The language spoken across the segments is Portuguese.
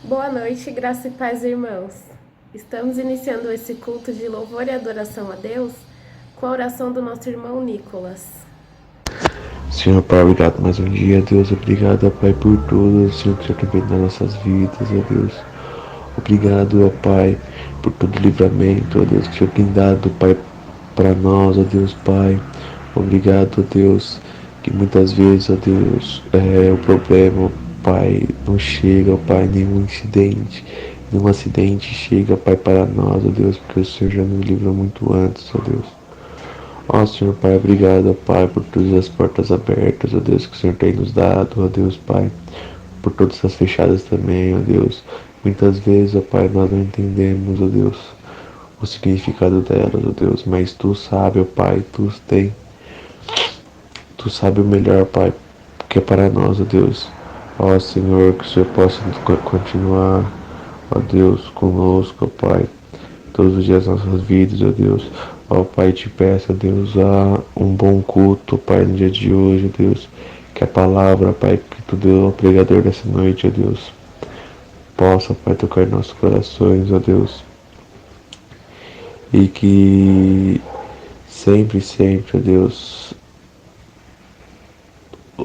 Boa noite, graça e paz, irmãos. Estamos iniciando esse culto de louvor e adoração a Deus com a oração do nosso irmão Nicolas. Senhor Pai, obrigado mais um dia, Deus. Obrigado, Pai, por tudo, Senhor, que o Senhor tem feito nas nossas vidas, ó Deus. Obrigado, ó Pai, por todo o livramento, ó Deus, que o Senhor tem dado, Pai, para nós, ó Deus, Pai. Obrigado, ó Deus, que muitas vezes, ó Deus, o problema, ó Pai, não chega, ó Pai, nenhum acidente chega, Pai, para nós, ó Deus, porque o Senhor já nos livrou muito antes, ó Deus. Ó Senhor Pai, obrigado, ó Pai, por todas as portas abertas, ó Deus, que o Senhor tem nos dado, ó Deus, Pai, por todas as fechadas também, ó Deus. Muitas vezes, ó Pai, nós não entendemos, ó Deus, o significado delas, ó Deus, mas Tu sabe, ó Pai, Tu sabe o melhor, Pai, que é para nós, ó Deus. Ó Senhor, que o Senhor possa continuar, ó Deus, conosco, ó Pai, todos os dias das nossas vidas, ó Deus. Ó Pai, te peço, ó Deus, um bom culto, ó Pai, no dia de hoje, ó Deus. Que a palavra, Pai, que Tu deu ao pregador dessa noite, ó Deus, possa, Pai, tocar em nossos corações, ó Deus. E que sempre, ó Deus,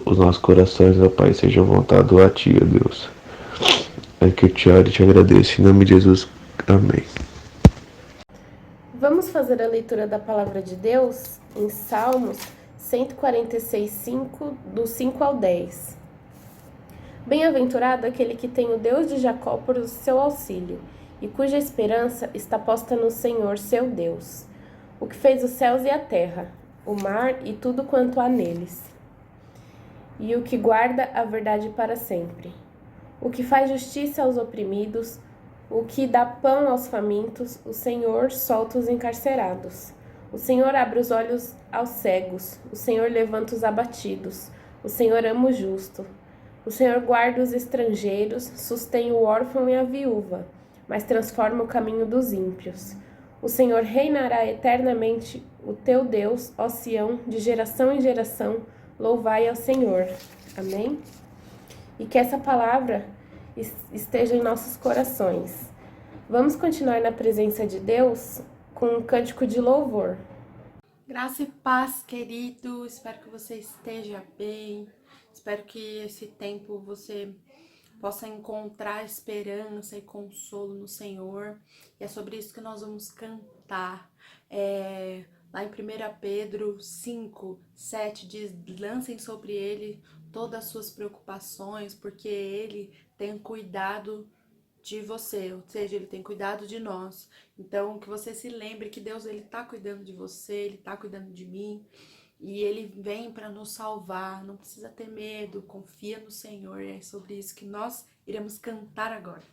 os nossos corações, ó Pai, sejam voltados a Ti, ó Deus. É que eu te oro e te agradeço. Em nome de Jesus, amém. Vamos fazer a leitura da palavra de Deus em Salmos 146, 5, do 5 ao 10. Bem-aventurado aquele que tem o Deus de Jacó por seu auxílio, e cuja esperança está posta no Senhor, seu Deus, o que fez os céus e a terra, o mar e tudo quanto há neles, e o que guarda a verdade para sempre, o que faz justiça aos oprimidos, o que dá pão aos famintos, o Senhor solta os encarcerados. O Senhor abre os olhos aos cegos, o Senhor levanta os abatidos, o Senhor ama o justo. O Senhor guarda os estrangeiros, sustém o órfão e a viúva, mas transforma o caminho dos ímpios. O Senhor reinará eternamente, o teu Deus, ó Sião, de geração em geração, louvai ao Senhor. Amém? E que essa palavra esteja em nossos corações. Vamos continuar na presença de Deus com um cântico de louvor. Graça e paz, querido. Espero que você esteja bem. Espero que esse tempo você possa encontrar esperança e consolo no Senhor. E é sobre isso que nós vamos cantar. Lá em 1 Pedro 5, 7 diz: lancem sobre ele todas as suas preocupações, porque ele tem cuidado de você, ou seja, ele tem cuidado de nós. Então, que você se lembre que Deus, ele tá cuidando de você, ele tá cuidando de mim, e ele vem para nos salvar. Não precisa ter medo, confia no Senhor. É sobre isso que nós iremos cantar agora.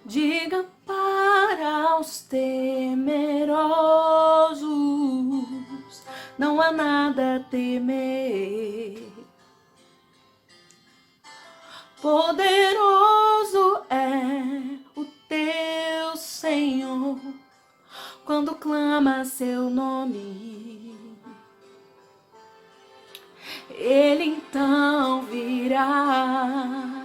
Diga para os temerosos, não há nada a temer. Poderoso é o teu Senhor, quando clama seu nome. Ele então virá.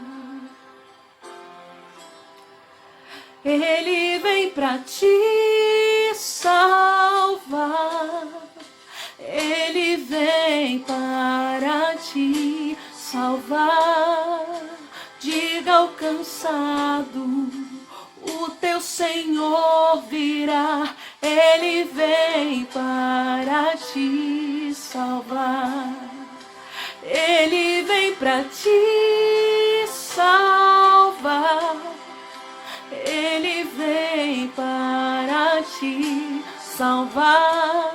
Ele vem pra te salvar. Ele vem para te salvar. Diga ao cansado, o teu Senhor virá. Ele vem para te salvar. Ele vem para te salvar. Ele vem para te salvar.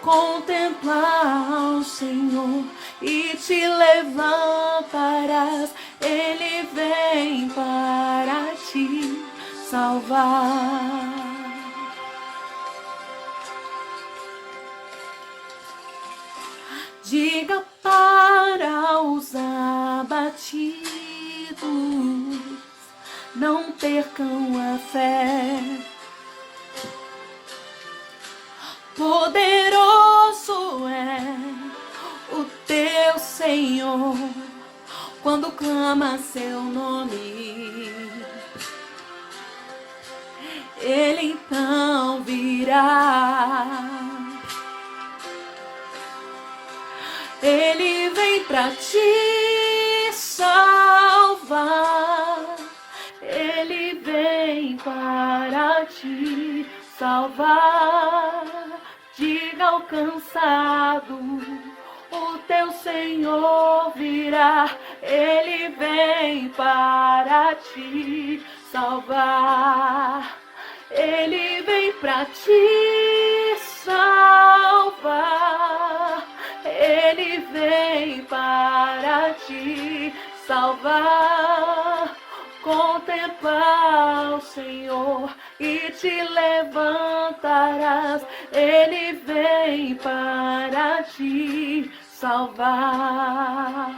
Contemplar o Senhor e te levantarás. Ele vem para te salvar. aos abatidos, não percam a fé. Poderoso é o teu Senhor, quando clama seu nome, Ele então virá. Ele vem pra te salvar, Ele vem para te salvar. Diga ao cansado, o teu Senhor virá, Ele vem para te salvar. Ele vem pra te salvar, Ele vem para te salvar. Contempla o Senhor e te levantarás, Ele vem para te salvar.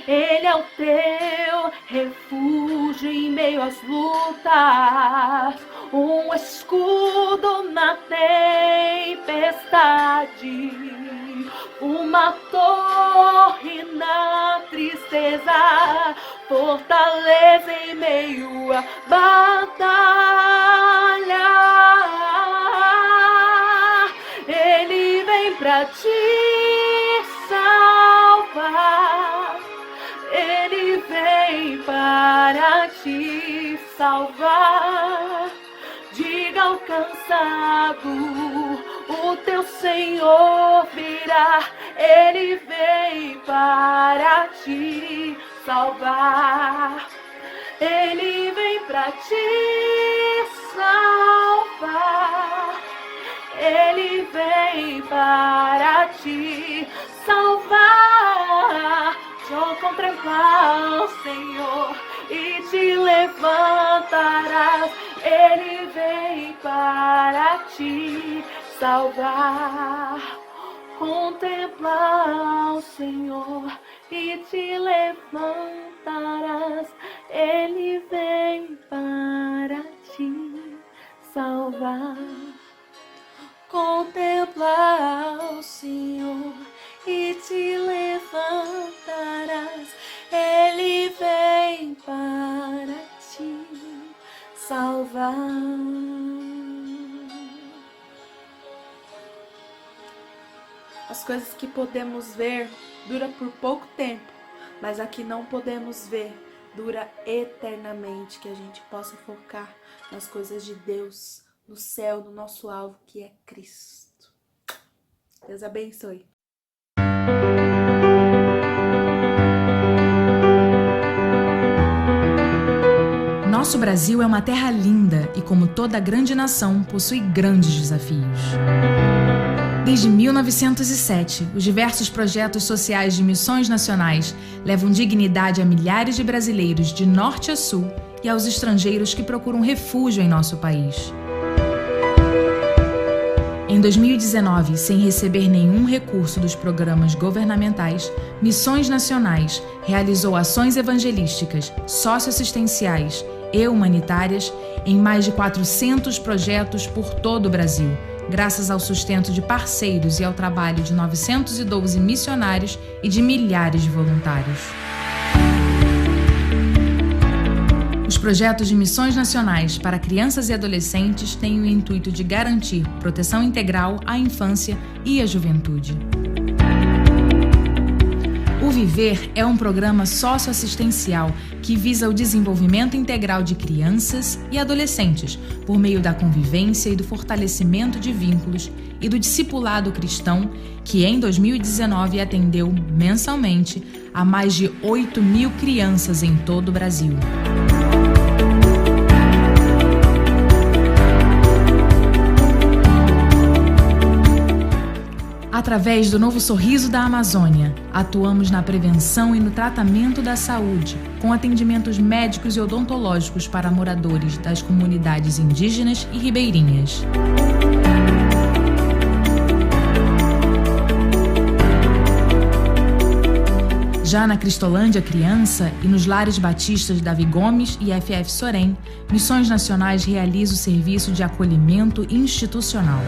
Ele é o teu refúgio em meio às lutas, um escudo na tempestade, uma torre na tristeza, fortaleza em meio à batalha. Ele vem pra te salvar, Ele vem para te salvar. Diga ao cansado, o teu Senhor virá, Ele vem para te salvar. Ele vem para te salvar, Ele vem para te salvar. Só contemplar o Senhor e te levantarás, Ele vem para te salvar. Contemplar o Senhor e te levantarás, Ele vem para te salvar. Contemplar o Senhor e te levantarás, Ele vem para te salvar. As coisas que podemos ver duram por pouco tempo, mas a que não podemos ver dura eternamente. Que a gente possa focar nas coisas de Deus, no céu, no nosso alvo, que é Cristo. Deus abençoe. Nosso Brasil é uma terra linda e, como toda grande nação, possui grandes desafios. Desde 1907, os diversos projetos sociais de missões nacionais levam dignidade a milhares de brasileiros de norte a sul e aos estrangeiros que procuram refúgio em nosso país. Em 2019, sem receber nenhum recurso dos programas governamentais, Missões Nacionais realizou ações evangelísticas, socioassistenciais e humanitárias em mais de 400 projetos por todo o Brasil, graças ao sustento de parceiros e ao trabalho de 912 missionários e de milhares de voluntários. Os projetos de missões nacionais para crianças e adolescentes têm o intuito de garantir proteção integral à infância e à juventude. O Viver é um programa socioassistencial que visa o desenvolvimento integral de crianças e adolescentes por meio da convivência e do fortalecimento de vínculos e do discipulado cristão, que em 2019 atendeu mensalmente a mais de 8.000 crianças em todo o Brasil. Através do Novo Sorriso da Amazônia, atuamos na prevenção e no tratamento da saúde, com atendimentos médicos e odontológicos para moradores das comunidades indígenas e ribeirinhas. Já na Cristolândia Criança e nos lares batistas Davi Gomes e FF Sorém, Missões Nacionais realiza o serviço de acolhimento institucional.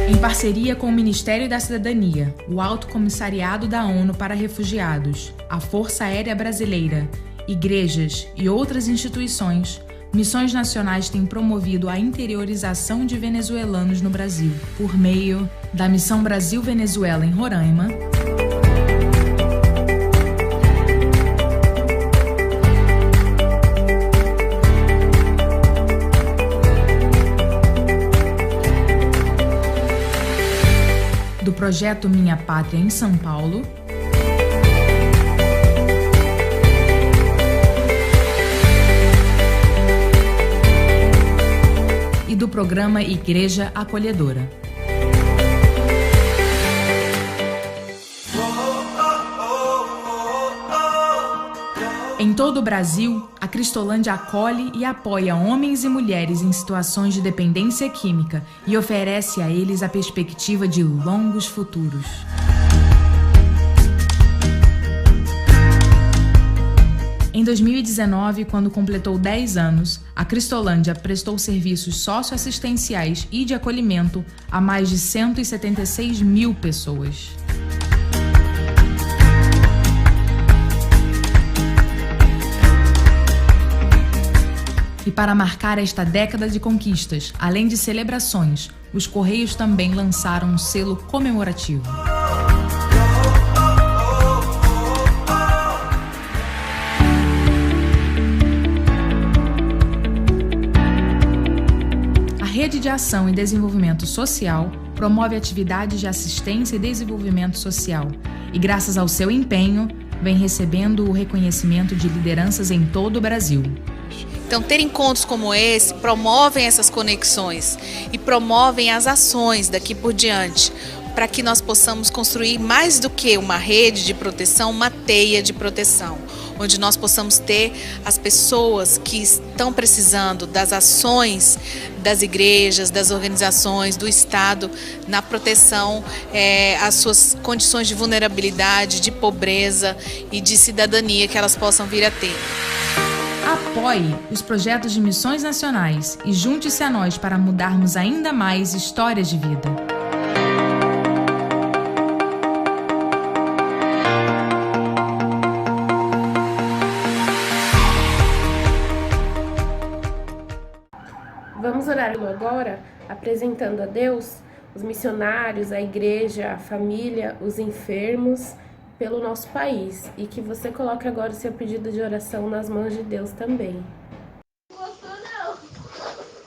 Em parceria com o Ministério da Cidadania, o Alto Comissariado da ONU para Refugiados, a Força Aérea Brasileira, igrejas e outras instituições, Missões Nacionais têm promovido a interiorização de venezuelanos no Brasil, por meio da Missão Brasil-Venezuela em Roraima, do projeto Minha Pátria em São Paulo, e do programa Igreja Acolhedora. Em todo o Brasil, a Cristolândia acolhe e apoia homens e mulheres em situações de dependência química e oferece a eles a perspectiva de longos futuros. Em 2019, quando completou 10 anos, a Cristolândia prestou serviços socioassistenciais e de acolhimento a mais de 176 mil pessoas. E para marcar esta década de conquistas, além de celebrações, os Correios também lançaram um selo comemorativo. A Rede de Ação e Desenvolvimento Social promove atividades de assistência e desenvolvimento social e, graças ao seu empenho, vem recebendo o reconhecimento de lideranças em todo o Brasil. Então, ter encontros como esse promovem essas conexões e promovem as ações daqui por diante, para que nós possamos construir mais do que uma rede de proteção, uma teia de proteção, onde nós possamos ter as pessoas que estão precisando das ações das igrejas, das organizações, do Estado, na proteção às suas condições de vulnerabilidade, de pobreza e de cidadania que elas possam vir a ter. Apoie os projetos de missões nacionais e junte-se a nós para mudarmos ainda mais histórias de vida. Vamos orar agora, apresentando a Deus os missionários, a igreja, a família, os enfermos, pelo nosso país, e que você coloque agora o seu pedido de oração nas mãos de Deus também.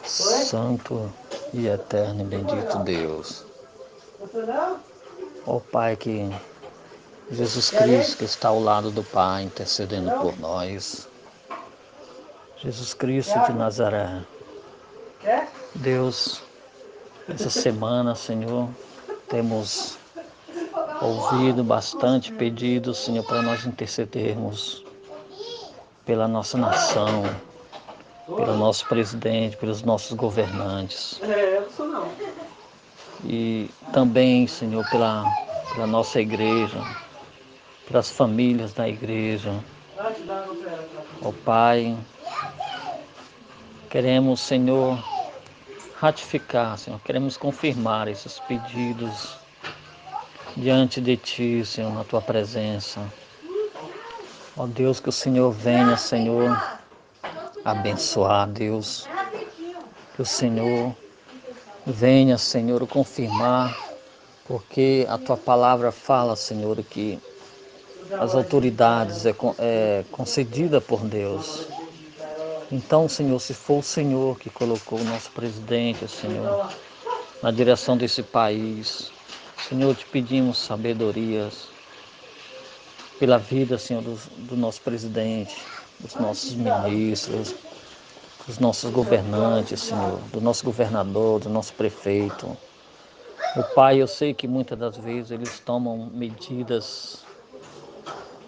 Santo e eterno e bendito Deus, ó Pai, que Jesus Cristo que está ao lado do Pai intercedendo por nós, Jesus Cristo de Nazaré, Deus, essa semana, Senhor, temos ouvido bastante pedidos, Senhor, para nós intercedermos pela nossa nação, pelo nosso presidente, pelos nossos governantes. E também, Senhor, pela nossa igreja, pelas famílias da igreja. Ó Pai, queremos, Senhor, ratificar, Senhor, queremos confirmar esses pedidos diante de Ti, Senhor, na Tua presença. Ó Deus, que o Senhor venha, Senhor, abençoar, Deus. Que o Senhor venha, Senhor, confirmar, porque a Tua palavra fala, Senhor, que as autoridades é concedida por Deus. Então, Senhor, se for o Senhor que colocou o nosso presidente, Senhor, na direção desse país, Senhor, te pedimos sabedorias pela vida, Senhor, do nosso presidente, dos nossos ministros, dos nossos governantes, Senhor, do nosso governador, do nosso prefeito. Meu Pai, eu sei que muitas das vezes eles tomam medidas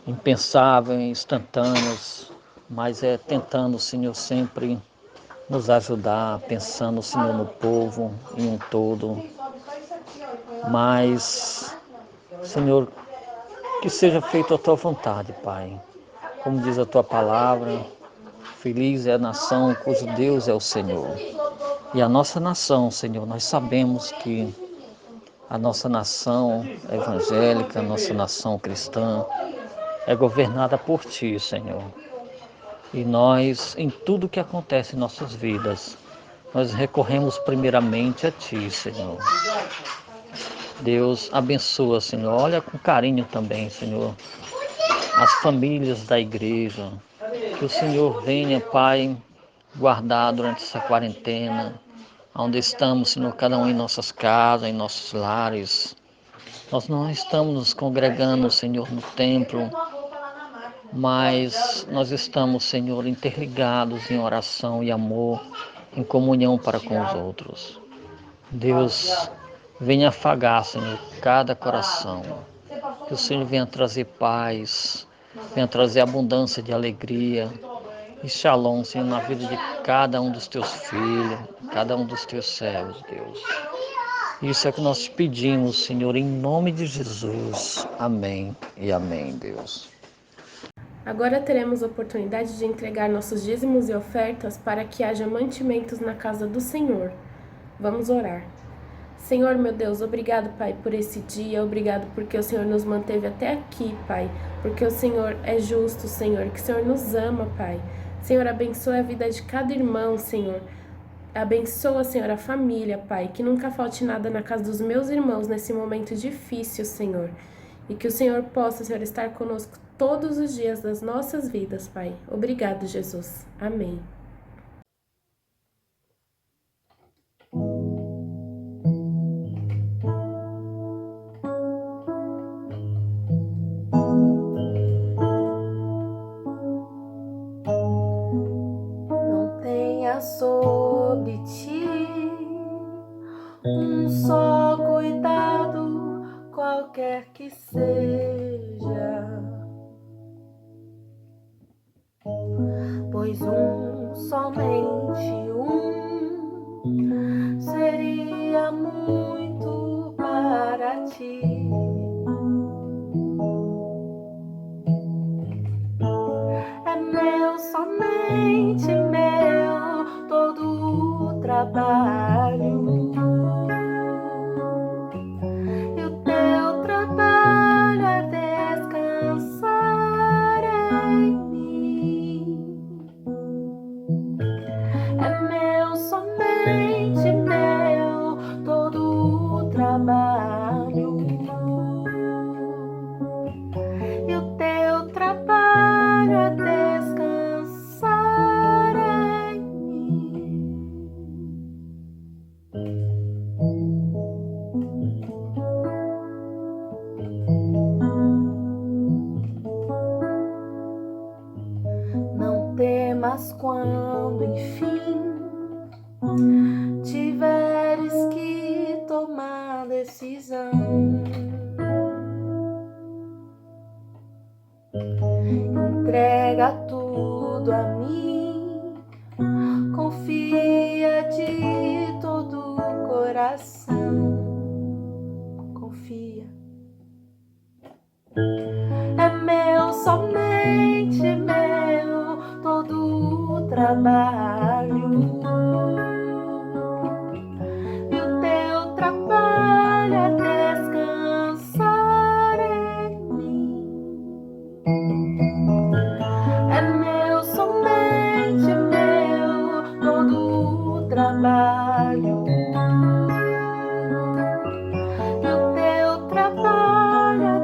impensáveis, instantâneas, mas tentando, Senhor, sempre nos ajudar, pensando, Senhor, no povo, em um todo. Mas, Senhor, que seja feita a tua vontade, Pai. Como diz a tua palavra, feliz é a nação cujo Deus é o Senhor. E a nossa nação, Senhor, nós sabemos que a nossa nação evangélica, a nossa nação cristã, é governada por Ti, Senhor. E nós, em tudo que acontece em nossas vidas, nós recorremos primeiramente a Ti, Senhor. Deus abençoa, Senhor. Olha com carinho também, Senhor, as famílias da igreja. Que o Senhor venha, Pai, guardar durante essa quarentena, onde estamos, Senhor, cada um em nossas casas, em nossos lares. Nós não estamos nos congregando, Senhor, no templo, mas nós estamos, Senhor, interligados em oração e amor, em comunhão para com os outros. Deus, venha afagar, Senhor, cada coração. Que o Senhor venha trazer paz, venha trazer abundância de alegria e shalom, Senhor, na vida de cada um dos teus filhos, cada um dos teus servos, Deus. Isso é que nós te pedimos, Senhor, em nome de Jesus. Amém e amém, Deus. Agora teremos oportunidade de entregar nossos dízimos e ofertas para que haja mantimentos na casa do Senhor. Vamos orar. Senhor, meu Deus, obrigado, Pai, por esse dia, obrigado porque o Senhor nos manteve até aqui, Pai, porque o Senhor é justo, Senhor, que o Senhor nos ama, Pai. Senhor, abençoa a vida de cada irmão, Senhor. Abençoa, Senhor, a família, Pai, que nunca falte nada na casa dos meus irmãos nesse momento difícil, Senhor. E que o Senhor possa, Senhor, estar conosco todos os dias das nossas vidas, Pai. Obrigado, Jesus. Amém. Não tenha sobre ti um só cuidado, qualquer que seja, pois somente seria muito para ti. É meu, somente meu, todo o trabalho. E o teu trabalho é descansar em mim. É meu, somente meu, todo o trabalho. E o teu trabalho é descansar em mim. Não temas quando, enfim, tiveres que tomar decisão. Entrega tudo a mim, confia de todo o coração. Confia. É meu, somente meu, todo o trabalho. E o teu trabalho é descansar em mim. É meu, somente meu, todo o trabalho. E o teu trabalho é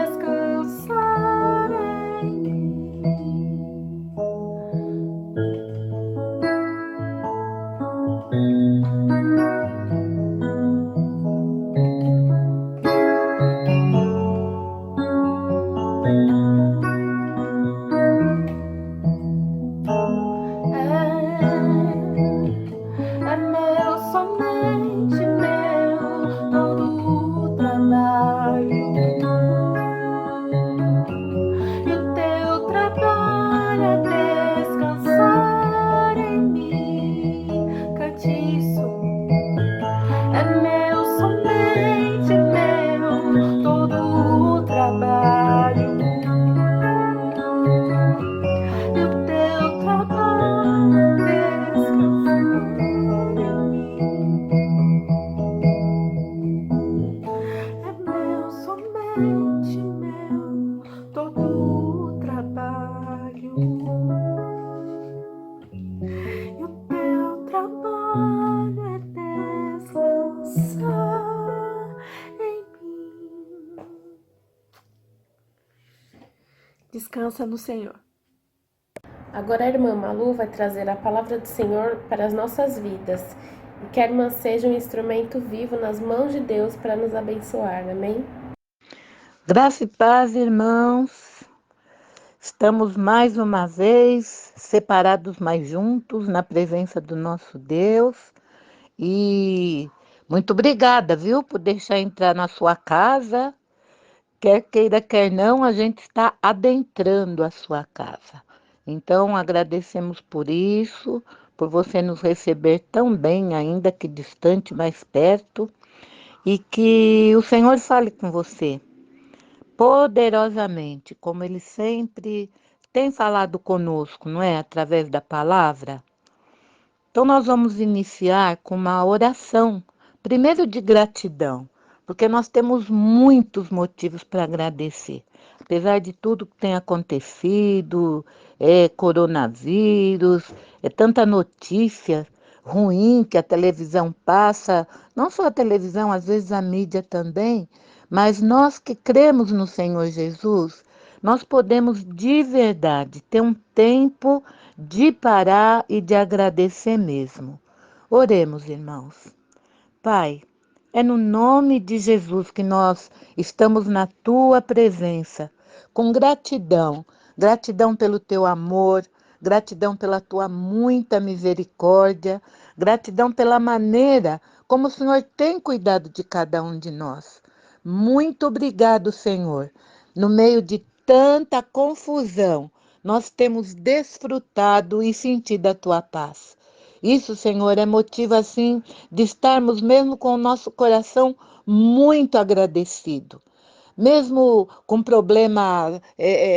descansar em mim. É meu, somente meu, todo o trabalho. E o teu trabalho é descansar em mim. Cante isso. É meu, somente meu, todo o trabalho. esperança no Senhor. Agora a irmã Malu vai trazer a palavra do Senhor para as nossas vidas. E que a irmã seja um instrumento vivo nas mãos de Deus para nos abençoar. Amém? Graça e paz, irmãos. Estamos mais uma vez separados, mas juntos, na presença do nosso Deus. E muito obrigada, viu, por deixar entrar na sua casa. Quer queira, quer não, a gente está adentrando a sua casa. Então, agradecemos por isso, por você nos receber tão bem, ainda que distante, mais perto. E que o Senhor fale com você poderosamente, como Ele sempre tem falado conosco, não é? Através da palavra. Então, nós vamos iniciar com uma oração, primeiro de gratidão, porque nós temos muitos motivos para agradecer. Apesar de tudo que tem acontecido, coronavírus, tanta notícia ruim que a televisão passa, não só a televisão, às vezes a mídia também, mas nós que cremos no Senhor Jesus, nós podemos de verdade ter um tempo de parar e de agradecer mesmo. Oremos, irmãos. Pai, é no nome de Jesus que nós estamos na tua presença, com gratidão, gratidão pelo teu amor, gratidão pela tua muita misericórdia, gratidão pela maneira como o Senhor tem cuidado de cada um de nós. Muito obrigado, Senhor. No meio de tanta confusão, nós temos desfrutado e sentido a tua paz. Isso, Senhor, é motivo assim de estarmos mesmo com o nosso coração muito agradecido. Mesmo com problema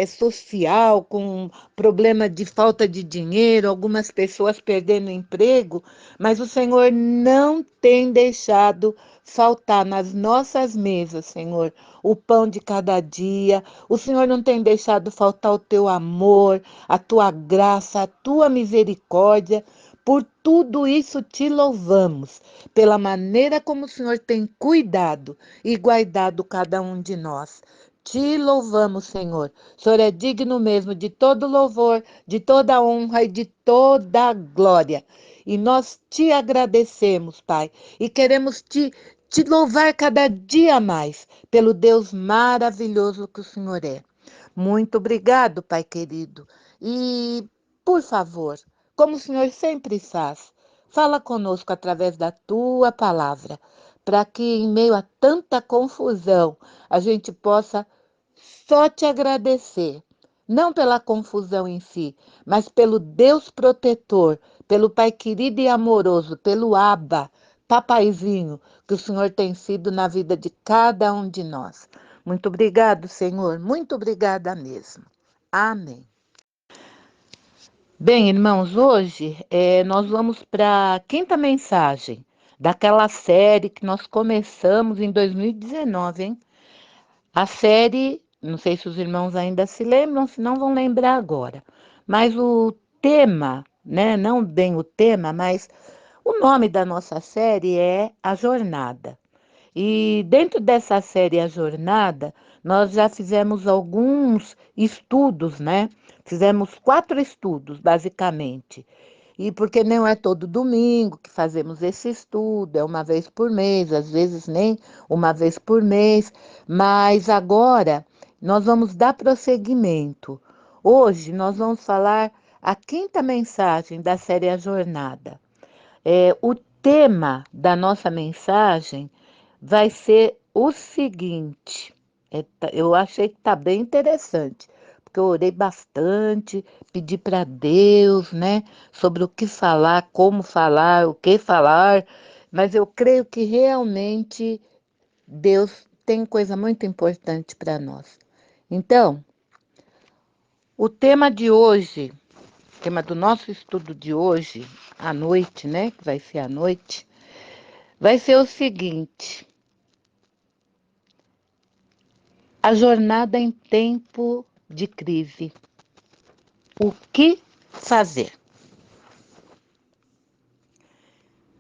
social, com problema de falta de dinheiro, algumas pessoas perdendo emprego, mas o Senhor não tem deixado faltar nas nossas mesas, Senhor, o pão de cada dia. O Senhor não tem deixado faltar o teu amor, a tua graça, a tua misericórdia. Por tudo isso te louvamos, pela maneira como o Senhor tem cuidado e guardado cada um de nós. Te louvamos, Senhor. O Senhor é digno mesmo de todo louvor, de toda honra e de toda glória. E nós te agradecemos, Pai, e queremos te louvar cada dia mais pelo Deus maravilhoso que o Senhor é. Muito obrigado, Pai querido. E, por favor, como o Senhor sempre faz, fala conosco através da tua palavra, para que em meio a tanta confusão a gente possa só te agradecer, não pela confusão em si, mas pelo Deus protetor, pelo Pai querido e amoroso, pelo Abba, papaizinho, que o Senhor tem sido na vida de cada um de nós. Muito obrigado, Senhor, muito obrigada mesmo. Amém. Bem, irmãos, hoje nós vamos para a quinta mensagem daquela série que nós começamos em 2019, hein? A série, não sei se os irmãos ainda se lembram, se não vão lembrar agora, mas o tema, né, não bem o tema, mas o nome da nossa série é A Jornada. E dentro dessa série A Jornada, nós já fizemos alguns estudos, né? Fizemos 4 estudos, basicamente. E porque não é todo domingo que fazemos esse estudo, é uma vez por mês, às vezes nem uma vez por mês, mas agora nós vamos dar prosseguimento. Hoje nós vamos falar a quinta mensagem da série A Jornada. O tema da nossa mensagem vai ser o seguinte. Eu achei que está bem interessante, porque eu orei bastante, pedi para Deus, né, sobre o que falar, como falar, o que falar, mas eu creio que realmente Deus tem coisa muito importante para nós. Então, o tema de hoje, o tema do nosso estudo de hoje, à noite, né, que vai ser à noite, vai ser o seguinte: a jornada em tempo de crise. O que fazer?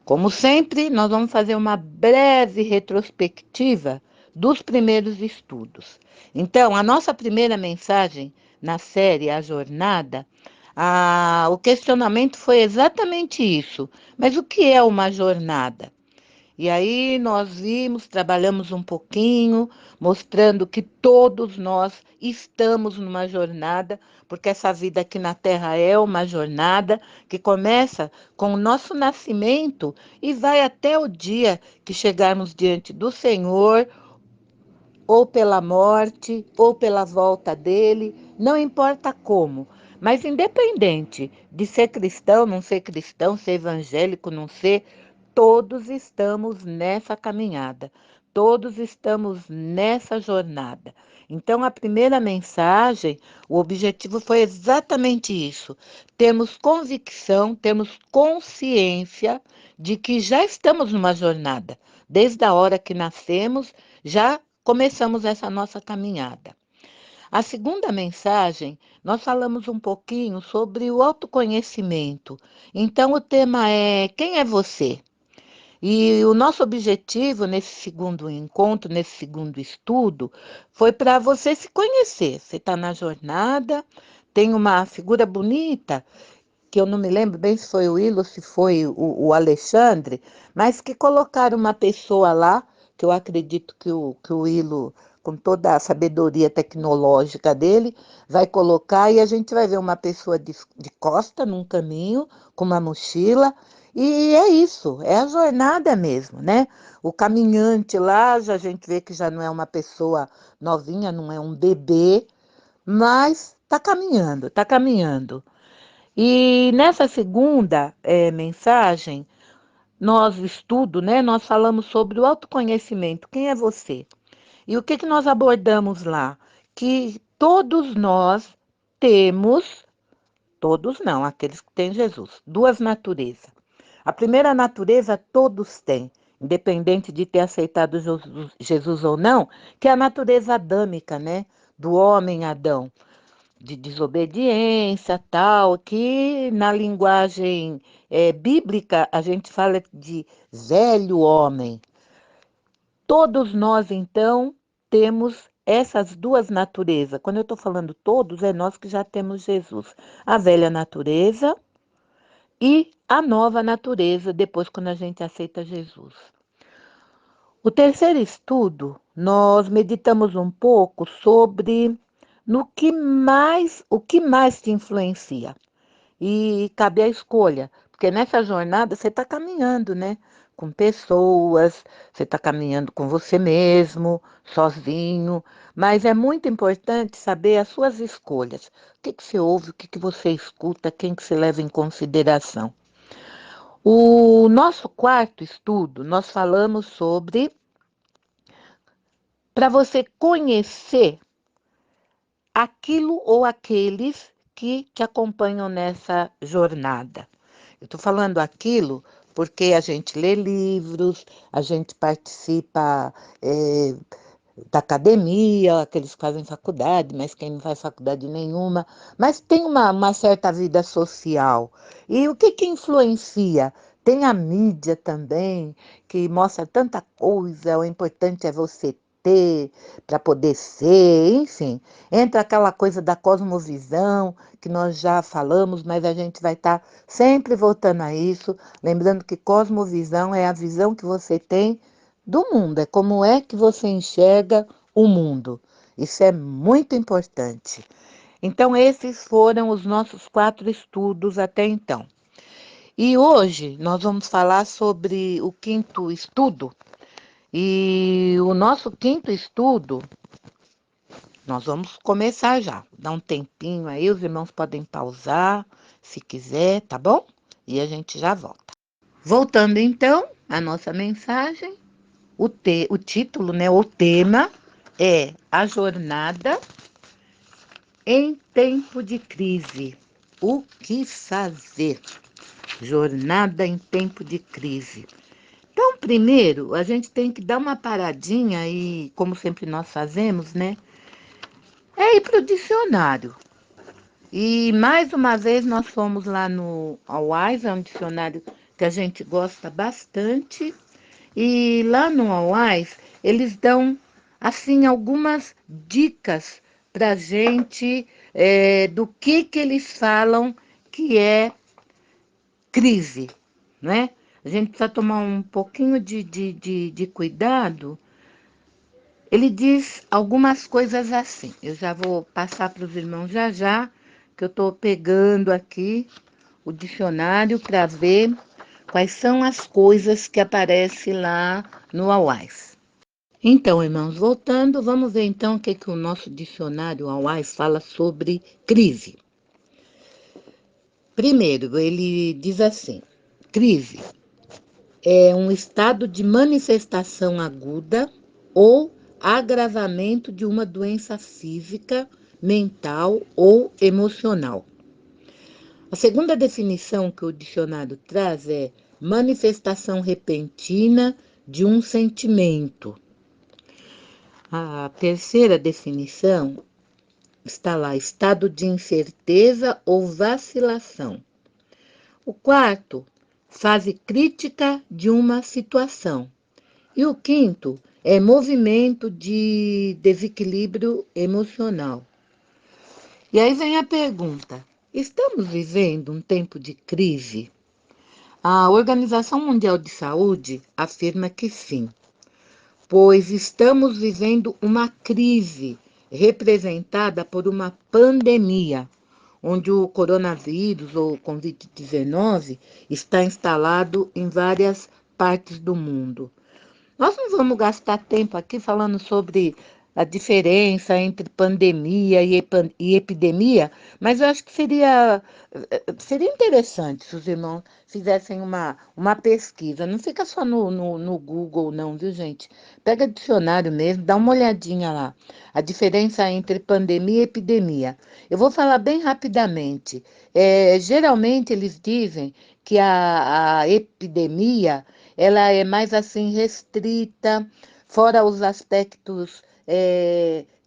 Como sempre, nós vamos fazer uma breve retrospectiva dos primeiros estudos. Então, a nossa primeira mensagem na série A Jornada, o questionamento foi exatamente isso. Mas o que é uma jornada? E aí nós vimos, trabalhamos um pouquinho, mostrando que todos nós estamos numa jornada, porque essa vida aqui na Terra é uma jornada que começa com o nosso nascimento e vai até o dia que chegarmos diante do Senhor, ou pela morte, ou pela volta dele, não importa como. Mas independente de ser cristão, não ser cristão, ser evangélico, não ser, todos estamos nessa caminhada, todos estamos nessa jornada. Então, a primeira mensagem, o objetivo foi exatamente isso: termos convicção, termos consciência de que já estamos numa jornada. Desde a hora que nascemos, já começamos essa nossa caminhada. A segunda mensagem, nós falamos um pouquinho sobre o autoconhecimento. Então, o tema é: quem é você? E o nosso objetivo nesse segundo encontro, nesse segundo estudo, foi para você se conhecer. Você está na jornada, tem uma figura bonita, que eu não me lembro bem se foi o Willo, se foi o Alexandre, mas que colocaram uma pessoa lá, que eu acredito que o Willo, com toda a sabedoria tecnológica dele, vai colocar, e a gente vai ver uma pessoa de costa num caminho, com uma mochila, e é isso, é a jornada mesmo, né? O caminhante lá, a gente vê que já não é uma pessoa novinha, não é um bebê, mas está caminhando, está caminhando. E nessa segunda mensagem, estudo, né? Nós falamos sobre o autoconhecimento. Quem é você? E o que que nós abordamos lá? Que todos nós temos, todos não, aqueles que têm Jesus, duas naturezas. A primeira natureza todos têm, independente de ter aceitado Jesus ou não, que é a natureza adâmica, né? Do homem Adão, de desobediência, tal, que na linguagem bíblica a gente fala de velho homem. Todos nós, então, temos essas duas naturezas. Quando eu estou falando todos, é nós que já temos Jesus. A velha natureza e a nova natureza, depois quando a gente aceita Jesus. O terceiro estudo, nós meditamos um pouco sobre o que mais te influencia. E cabe a escolha, porque nessa jornada você está caminhando, né? Com pessoas, você está caminhando com você mesmo, sozinho, mas é muito importante saber as suas escolhas. O que que você ouve, o que que você escuta, quem que você leva em consideração. O nosso quarto estudo, nós falamos sobre para você conhecer aquilo ou aqueles que te acompanham nessa jornada. Eu estou falando aquilo porque a gente lê livros, a gente participa da academia, aqueles que fazem faculdade, mas quem não faz faculdade nenhuma, mas tem uma certa vida social. E o que que influencia? Tem a mídia também, que mostra tanta coisa, o importante é você ter para poder ser, enfim. Entra aquela coisa da cosmovisão, que nós já falamos, mas a gente vai estar sempre voltando a isso, lembrando que cosmovisão é a visão que você tem do mundo, é como é que você enxerga o mundo. Isso é muito importante. Então, esses foram os nossos 4 estudos até então. E hoje nós vamos falar sobre o quinto estudo. E o nosso quinto estudo, nós vamos começar já. Dá um tempinho aí, os irmãos podem pausar, se quiser, tá bom? E a gente já volta. Voltando então à nossa mensagem. O título, né, o tema é A Jornada em Tempo de Crise. O que fazer? Jornada em tempo de crise. Então, primeiro, a gente tem que dar uma paradinha e, como sempre nós fazemos, né, é ir para o dicionário. E, mais uma vez, nós fomos lá no Wise, é um dicionário que a gente gosta bastante. E lá no Awais, eles dão, assim, algumas dicas para a gente do que eles falam que é crise, né? A gente precisa tomar um pouquinho de cuidado. Ele diz algumas coisas assim. Eu já vou passar para os irmãos já, que eu estou pegando aqui o dicionário para ver quais são as coisas que aparecem lá no AWAIS. Então, irmãos, voltando, vamos ver então o que o nosso dicionário AWAIS fala sobre crise. Primeiro, ele diz assim: crise é um estado de manifestação aguda ou agravamento de uma doença física, mental ou emocional. A segunda definição que o dicionário traz é manifestação repentina de um sentimento. A terceira definição está lá, estado de incerteza ou vacilação. O quarto, fase crítica de uma situação. E o quinto é movimento de desequilíbrio emocional. E aí vem a pergunta: estamos vivendo um tempo de crise? A Organização Mundial de Saúde afirma que sim, pois estamos vivendo uma crise representada por uma pandemia, onde o coronavírus ou Covid-19 está instalado em várias partes do mundo. Nós não vamos gastar tempo aqui falando sobre a diferença entre pandemia e epidemia, mas eu acho que seria interessante se os irmãos fizessem uma pesquisa. Não fica só no Google, não, viu, gente? Pega dicionário mesmo, dá uma olhadinha lá. A diferença entre pandemia e epidemia. Eu vou falar bem rapidamente. Geralmente eles dizem que a epidemia ela é mais assim restrita, fora os aspectos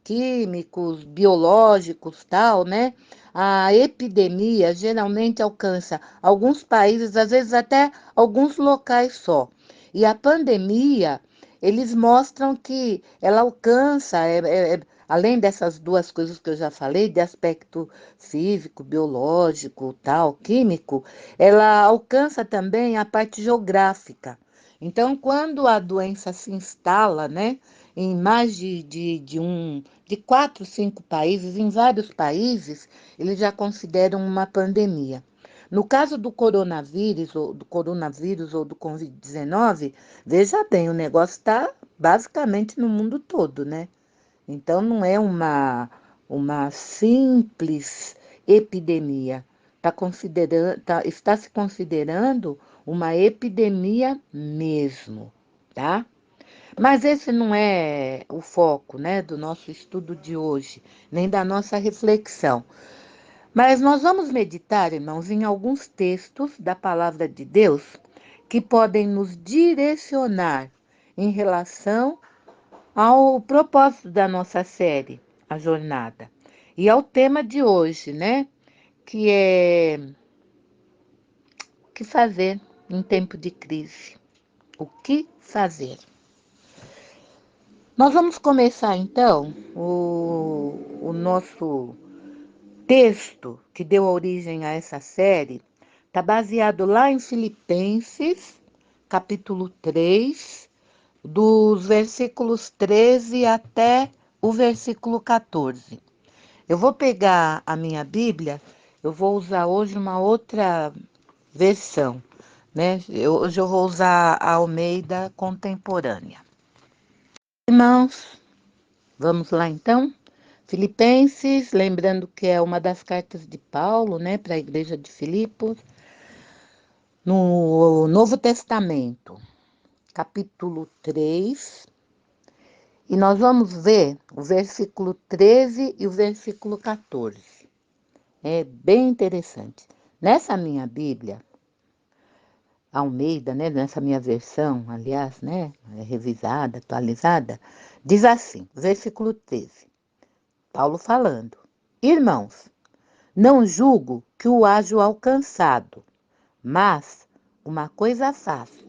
químicos, biológicos, tal, né? A epidemia geralmente alcança alguns países, às vezes até alguns locais só. E a pandemia, eles mostram que ela alcança, além dessas duas coisas que eu já falei, de aspecto físico, biológico, tal, químico, ela alcança também a parte geográfica. Então, quando a doença se instala, né, em mais de 4, 5 países, em vários países, eles já consideram uma pandemia. No caso do coronavírus ou do Covid-19, veja bem, o negócio está basicamente no mundo todo, né? Então, não é uma simples epidemia. Está se considerando uma epidemia mesmo, tá? Mas esse não é o foco, né, do nosso estudo de hoje, nem da nossa reflexão. Mas nós vamos meditar, irmãos, em alguns textos da palavra de Deus que podem nos direcionar em relação ao propósito da nossa série, a jornada. E ao tema de hoje, né, que é o que fazer em tempo de crise. O que fazer? Nós vamos começar então o nosso texto que deu origem a essa série. Está baseado lá em Filipenses, capítulo 3, dos versículos 13 até o versículo 14. Eu vou pegar a minha Bíblia, eu vou usar hoje uma outra versão, né? Hoje eu vou usar a Almeida Contemporânea. Irmãos, vamos lá então? Filipenses, lembrando que é uma das cartas de Paulo, né, para a igreja de Filipos, no Novo Testamento, capítulo 3, e nós vamos ver o versículo 13 e o versículo 14. É bem interessante. Nessa minha Bíblia, Almeida, né, nessa minha versão, aliás, né, revisada, atualizada, diz assim, versículo 13, Paulo falando: Irmãos, não julgo que o haja alcançado, mas uma coisa faço,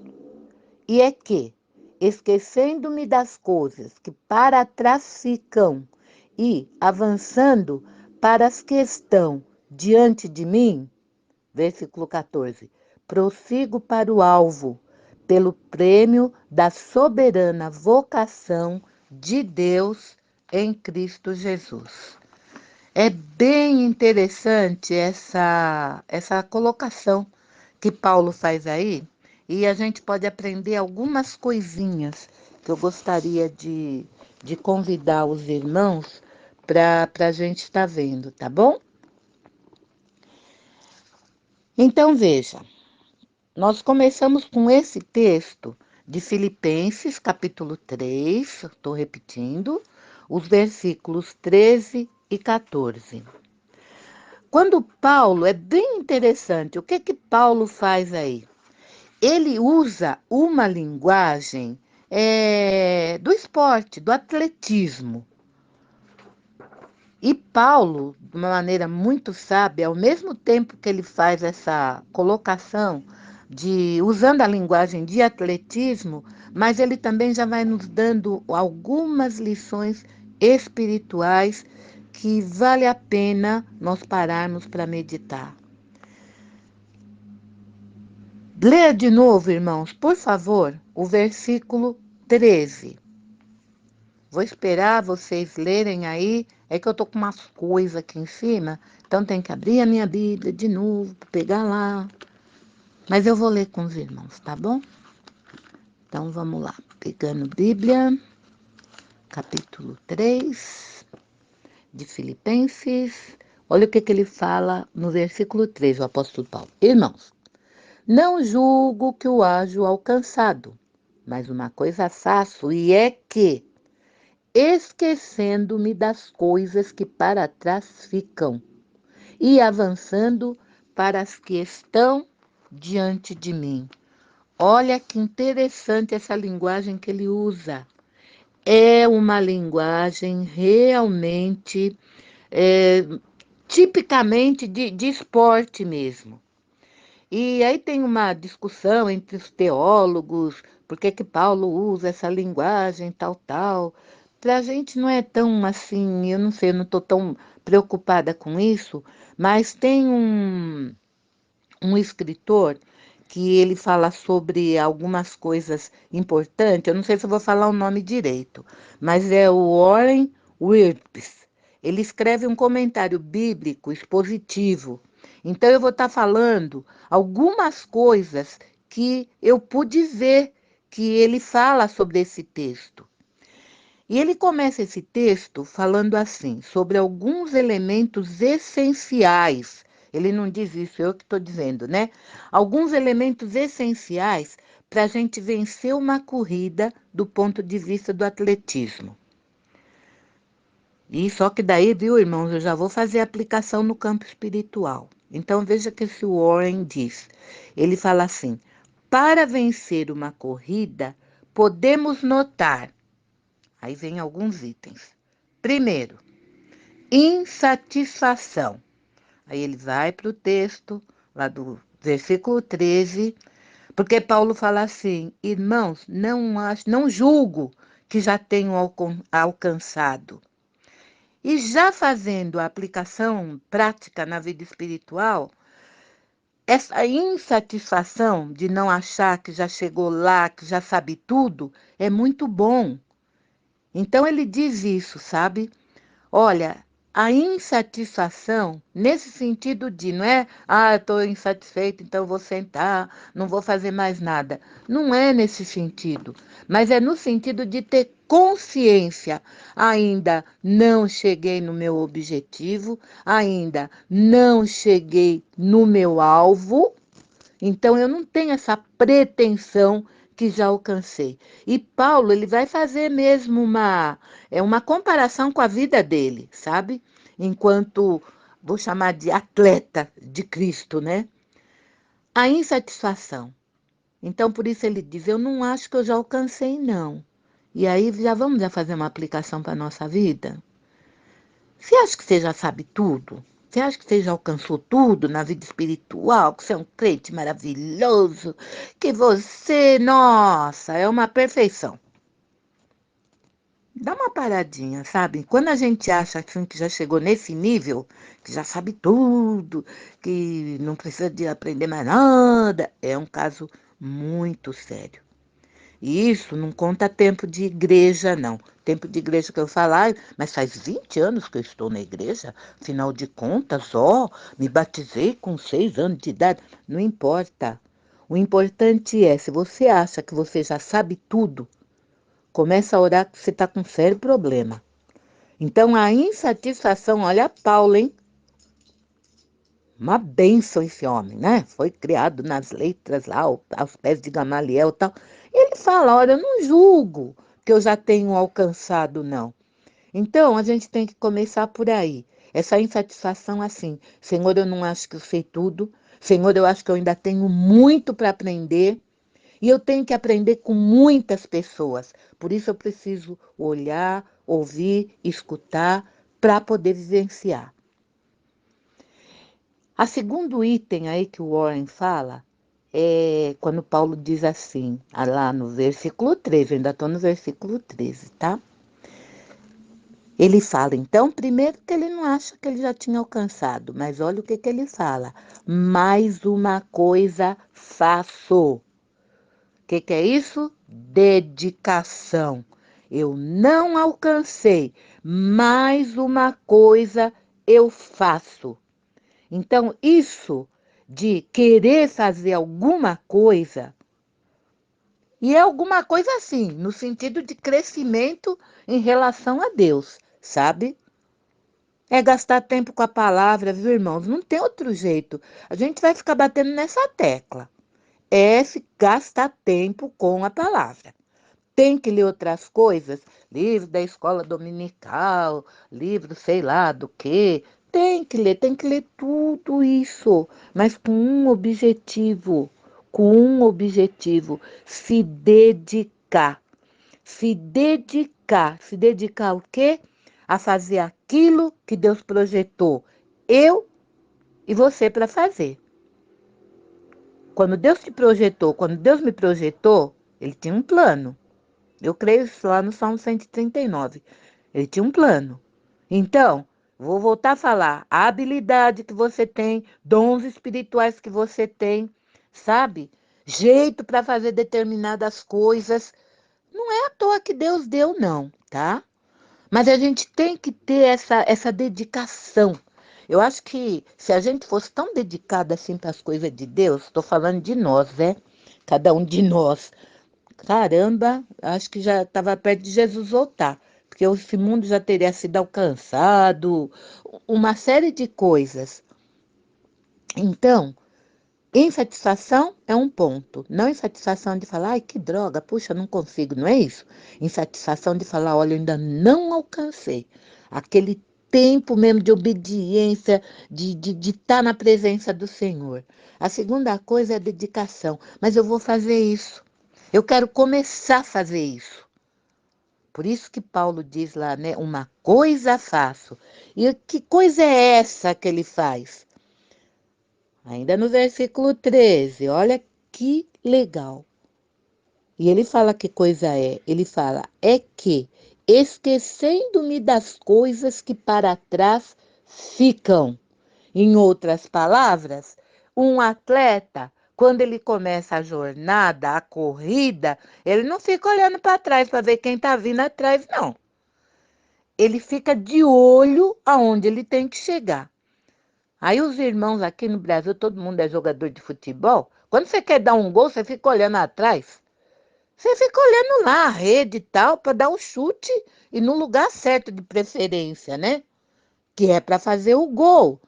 e é que, esquecendo-me das coisas que para trás ficam e avançando para as que estão diante de mim, versículo 14, prossigo para o alvo, pelo prêmio da soberana vocação de Deus em Cristo Jesus. É bem interessante essa colocação que Paulo faz aí, e a gente pode aprender algumas coisinhas que eu gostaria de convidar os irmãos para a gente estar vendo, tá bom? Então, veja, nós começamos com esse texto de Filipenses, capítulo 3, estou repetindo, os versículos 13 e 14. Quando Paulo, é bem interessante, o que Paulo faz aí? Ele usa uma linguagem do esporte, do atletismo. E Paulo, de uma maneira muito sábia, ao mesmo tempo que ele faz essa colocação usando a linguagem de atletismo, mas ele também já vai nos dando algumas lições espirituais que vale a pena nós pararmos para meditar. Leia de novo, irmãos, por favor, o versículo 13. Vou esperar vocês lerem aí. É que eu tô com umas coisas aqui em cima, então tem que abrir a minha Bíblia de novo, pegar lá. Mas eu vou ler com os irmãos, tá bom? Então vamos lá. Pegando Bíblia, capítulo 3 de Filipenses. Olha o que ele fala no versículo 3, o apóstolo Paulo. Irmãos, não julgo que o hajo alcançado, mas uma coisa faço, e é que, esquecendo-me das coisas que para trás ficam e avançando para as que estão diante de mim. Olha que interessante essa linguagem que ele usa. É uma linguagem realmente, tipicamente de esporte mesmo. E aí tem uma discussão entre os teólogos, por que Paulo usa essa linguagem, tal. Para a gente não é tão assim, eu não sei, eu não estou tão preocupada com isso, mas tem um escritor que ele fala sobre algumas coisas importantes, eu não sei se eu vou falar o nome direito, mas é o Warren Wiersbe. Ele escreve um comentário bíblico expositivo. Então, eu vou estar falando algumas coisas que eu pude ver que ele fala sobre esse texto. E ele começa esse texto falando assim, sobre alguns elementos essenciais. Ele não diz isso, eu que estou dizendo, né? Alguns elementos essenciais para a gente vencer uma corrida do ponto de vista do atletismo. E só que daí, viu, irmãos, eu já vou fazer a aplicação no campo espiritual. Então, veja que esse Warren diz. Ele fala assim, para vencer uma corrida, podemos notar. Aí vem alguns itens. Primeiro, insatisfação. Aí ele vai para o texto, lá do versículo 13, porque Paulo fala assim, irmãos, não julgo que já tenho alcançado. E já fazendo a aplicação prática na vida espiritual, essa insatisfação de não achar que já chegou lá, que já sabe tudo, é muito bom. Então ele diz isso, sabe? Olha, a insatisfação, nesse sentido de, não é, eu estou insatisfeito, então eu vou sentar, não vou fazer mais nada. Não é nesse sentido, mas é no sentido de ter consciência. Ainda não cheguei no meu objetivo, ainda não cheguei no meu alvo, então eu não tenho essa pretensão que já alcancei. E Paulo, ele vai fazer mesmo uma comparação com a vida dele, sabe? Enquanto, vou chamar de atleta de Cristo, né? A insatisfação. Então, por isso ele diz, eu não acho que eu já alcancei, não. E aí, vamos fazer uma aplicação para a nossa vida? Você acha que você já sabe tudo? Você acha que você já alcançou tudo na vida espiritual? Que você é um crente maravilhoso? Que você, nossa, é uma perfeição. Dá uma paradinha, sabe? Quando a gente acha assim, que já chegou nesse nível, que já sabe tudo, que não precisa de aprender mais nada, é um caso muito sério. E isso não conta tempo de igreja, não. Tempo de igreja que eu falar, mas faz 20 anos que eu estou na igreja, afinal de contas, me batizei com 6 anos de idade. Não importa. O importante é, se você acha que você já sabe tudo, começa a orar que você está com sério problema. Então, a insatisfação, olha Paulo, hein? Uma bênção esse homem, né? Foi criado nas letras lá, aos pés de Gamaliel e tal. E ele fala, olha, eu não julgo que eu já tenho alcançado, não. Então, a gente tem que começar por aí. Essa insatisfação assim, Senhor, eu não acho que eu sei tudo. Senhor, eu acho que eu ainda tenho muito para aprender. E eu tenho que aprender com muitas pessoas. Por isso eu preciso olhar, ouvir, escutar para poder vivenciar. A segundo item aí que o Warren fala é quando Paulo diz assim, lá no versículo 13, eu ainda estou no versículo 13, tá? Ele fala, então, primeiro que ele não acha que ele já tinha alcançado, mas olha o que ele fala. Mais uma coisa faço. O que é isso? Dedicação. Eu não alcancei, mais uma coisa eu faço. Então, isso de querer fazer alguma coisa, e é alguma coisa assim, no sentido de crescimento em relação a Deus, sabe? É gastar tempo com a palavra, viu, irmãos? Não tem outro jeito. A gente vai ficar batendo nessa tecla. É se gastar tempo com a palavra. Tem que ler outras coisas, livro da escola dominical, livro sei lá do quê. Tem que ler tudo isso, mas com um objetivo, se dedicar. Se dedicar ao quê? A fazer aquilo que Deus projetou eu e você para fazer. Quando Deus me projetou, ele tinha um plano. Eu creio isso lá no Salmo 139. Ele tinha um plano. Então, vou voltar a falar. A habilidade que você tem, dons espirituais que você tem, sabe? Jeito para fazer determinadas coisas. Não é à toa que Deus deu, não, tá? Mas a gente tem que ter essa dedicação. Eu acho que se a gente fosse tão dedicada assim para as coisas de Deus, estou falando de nós, né? Cada um de nós. Caramba, acho que já estava perto de Jesus voltar, porque esse mundo já teria sido alcançado, uma série de coisas. Então, insatisfação é um ponto, não insatisfação de falar, ai que droga, puxa, não consigo, não é isso? Insatisfação de falar, olha, eu ainda não alcancei aquele tempo mesmo de obediência, de estar na presença do Senhor. A segunda coisa é a dedicação, mas eu vou fazer isso. Eu quero começar a fazer isso. Por isso que Paulo diz lá, né? Uma coisa faço. E que coisa é essa que ele faz? Ainda no versículo 13, olha que legal. E ele fala que coisa é? Ele fala, é que, esquecendo-me das coisas que para trás ficam. Em outras palavras, um atleta, quando ele começa a jornada, a corrida, ele não fica olhando para trás para ver quem está vindo atrás, não. Ele fica de olho aonde ele tem que chegar. Aí os irmãos aqui no Brasil, todo mundo é jogador de futebol. Quando você quer dar um gol, você fica olhando atrás. Você fica olhando lá a rede e tal, para dar o chute e no lugar certo de preferência, né? Que é para fazer o gol.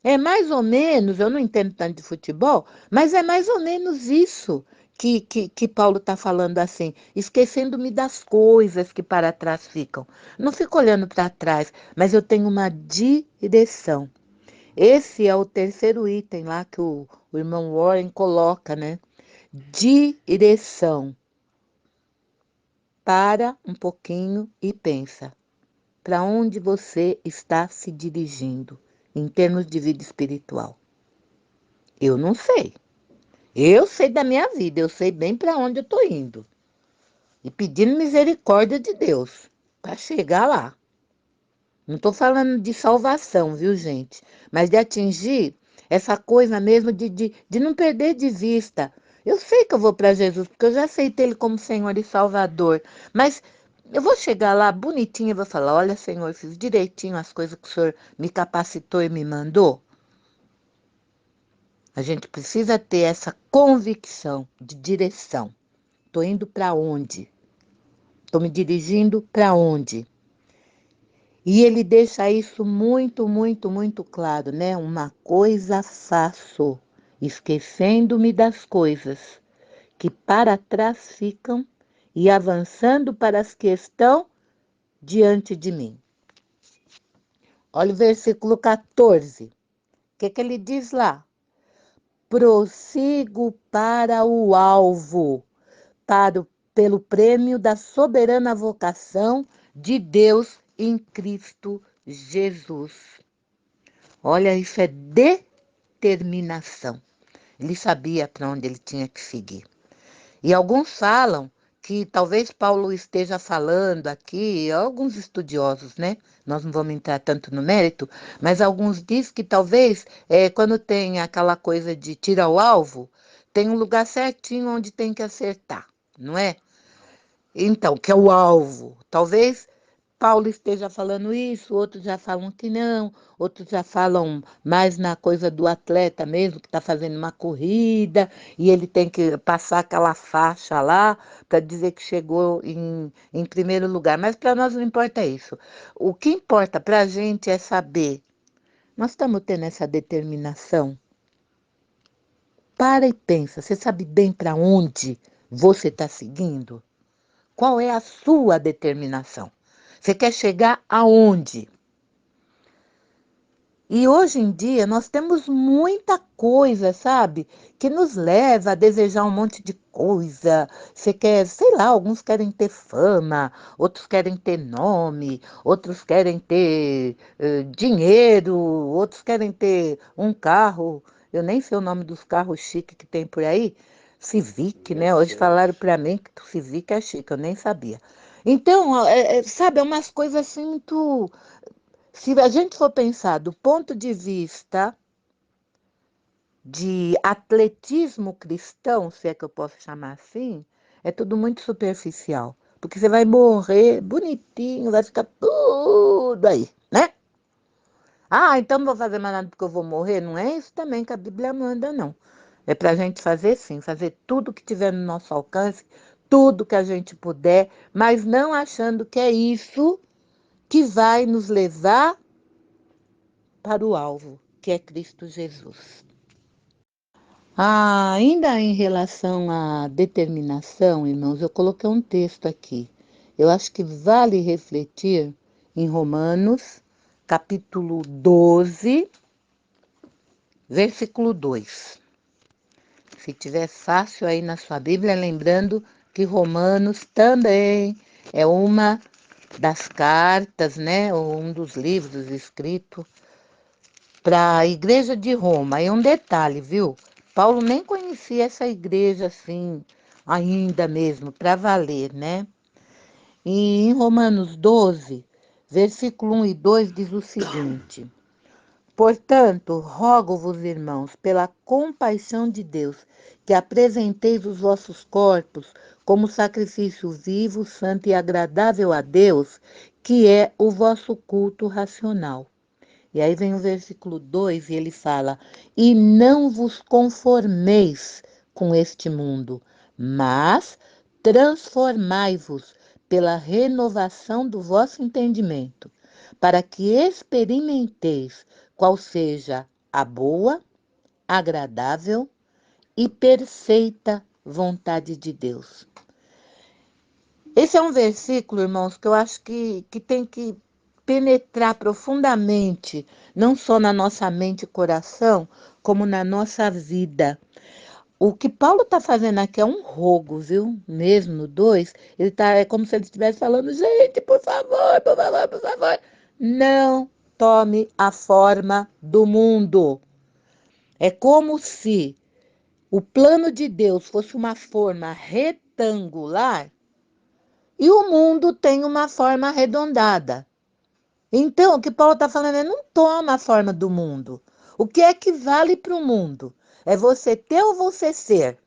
É mais ou menos, eu não entendo tanto de futebol, mas é mais ou menos isso que Paulo está falando assim, esquecendo-me das coisas que para trás ficam. Não fico olhando para trás, mas eu tenho uma direção. Esse é o terceiro item lá que o irmão Warren coloca, né? Direção. Para um pouquinho e pensa. Para onde você está se dirigindo em termos de vida espiritual? Eu não sei. Eu sei da minha vida, eu sei bem para onde eu estou indo. E pedindo misericórdia de Deus. para chegar lá. Não estou falando de salvação, viu, gente? Mas de atingir essa coisa mesmo de não perder de vista. Eu sei que eu vou para Jesus, porque eu já aceitei Ele como Senhor e Salvador. Mas eu vou chegar lá bonitinha e vou falar: olha, Senhor, eu fiz direitinho as coisas que o Senhor me capacitou e me mandou. A gente precisa ter essa convicção de direção. Estou indo para onde? Estou me dirigindo para onde? E ele deixa isso muito, muito, muito claro, né? Uma coisa faço, esquecendo-me das coisas que para trás ficam e avançando para as que estão diante de mim. Olha o versículo 14. O que ele diz lá? Prossigo para o alvo, pelo prêmio da soberana vocação de Deus em Cristo Jesus. Olha, isso é determinação. Ele sabia para onde ele tinha que seguir. E alguns falam que talvez Paulo esteja falando aqui, alguns estudiosos, né? Nós não vamos entrar tanto no mérito, mas alguns dizem que talvez quando tem aquela coisa de tira ao alvo, tem um lugar certinho onde tem que acertar, não é? Então, que é o alvo. Talvez Paulo esteja falando isso, outros já falam que não, outros já falam mais na coisa do atleta mesmo, que está fazendo uma corrida e ele tem que passar aquela faixa lá para dizer que chegou em primeiro lugar. Mas para nós não importa isso. O que importa para a gente é saber, nós estamos tendo essa determinação? Para e pensa, você sabe bem para onde você está seguindo? Qual é a sua determinação? Você quer chegar aonde? E hoje em dia nós temos muita coisa, sabe? Que nos leva a desejar um monte de coisa. Você quer, sei lá, alguns querem ter fama, outros querem ter nome, outros querem ter dinheiro, outros querem ter um carro. Eu nem sei o nome dos carros chiques que tem por aí. Civic, né? Hoje falaram para mim que o Civic é chique, eu nem sabia. Então, sabe, é umas coisas assim muito. Se a gente for pensar do ponto de vista de atletismo cristão, se é que eu posso chamar assim, é tudo muito superficial. Porque você vai morrer bonitinho, vai ficar tudo aí, né? Ah, então não vou fazer mais nada porque eu vou morrer? Não é isso também que a Bíblia manda, não. É para a gente fazer sim, fazer tudo que tiver no nosso alcance, tudo que a gente puder, mas não achando que é isso que vai nos levar para o alvo, que é Cristo Jesus. Ainda em relação à determinação, irmãos, eu coloquei um texto aqui. Eu acho que vale refletir em Romanos, capítulo 12, versículo 2. Se tiver fácil aí na sua Bíblia, lembrando que Romanos também é uma das cartas, né, ou um dos livros escritos para a igreja de Roma. E um detalhe, viu? Paulo nem conhecia essa igreja assim, ainda mesmo, para valer, né? E em Romanos 12, versículo 1 e 2 diz o seguinte: portanto, rogo-vos, irmãos, pela compaixão de Deus, que apresenteis os vossos corpos como sacrifício vivo, santo e agradável a Deus, que é o vosso culto racional. E aí vem o versículo 2 e ele fala: e não vos conformeis com este mundo, mas transformai-vos pela renovação do vosso entendimento, para que experimenteis qual seja a boa, agradável e perfeita vontade de Deus. Esse é um versículo, irmãos, que eu acho que tem que penetrar profundamente, não só na nossa mente e coração, como na nossa vida. O que Paulo está fazendo aqui é um rogo, viu? Mesmo no 2, é como se ele estivesse falando, gente, por favor, por favor, por favor, não tome a forma do mundo. É como se o plano de Deus fosse uma forma retangular e o mundo tem uma forma arredondada. Então, o que Paulo está falando é não toma a forma do mundo. O que é que vale para o mundo? É você ter ou você ser?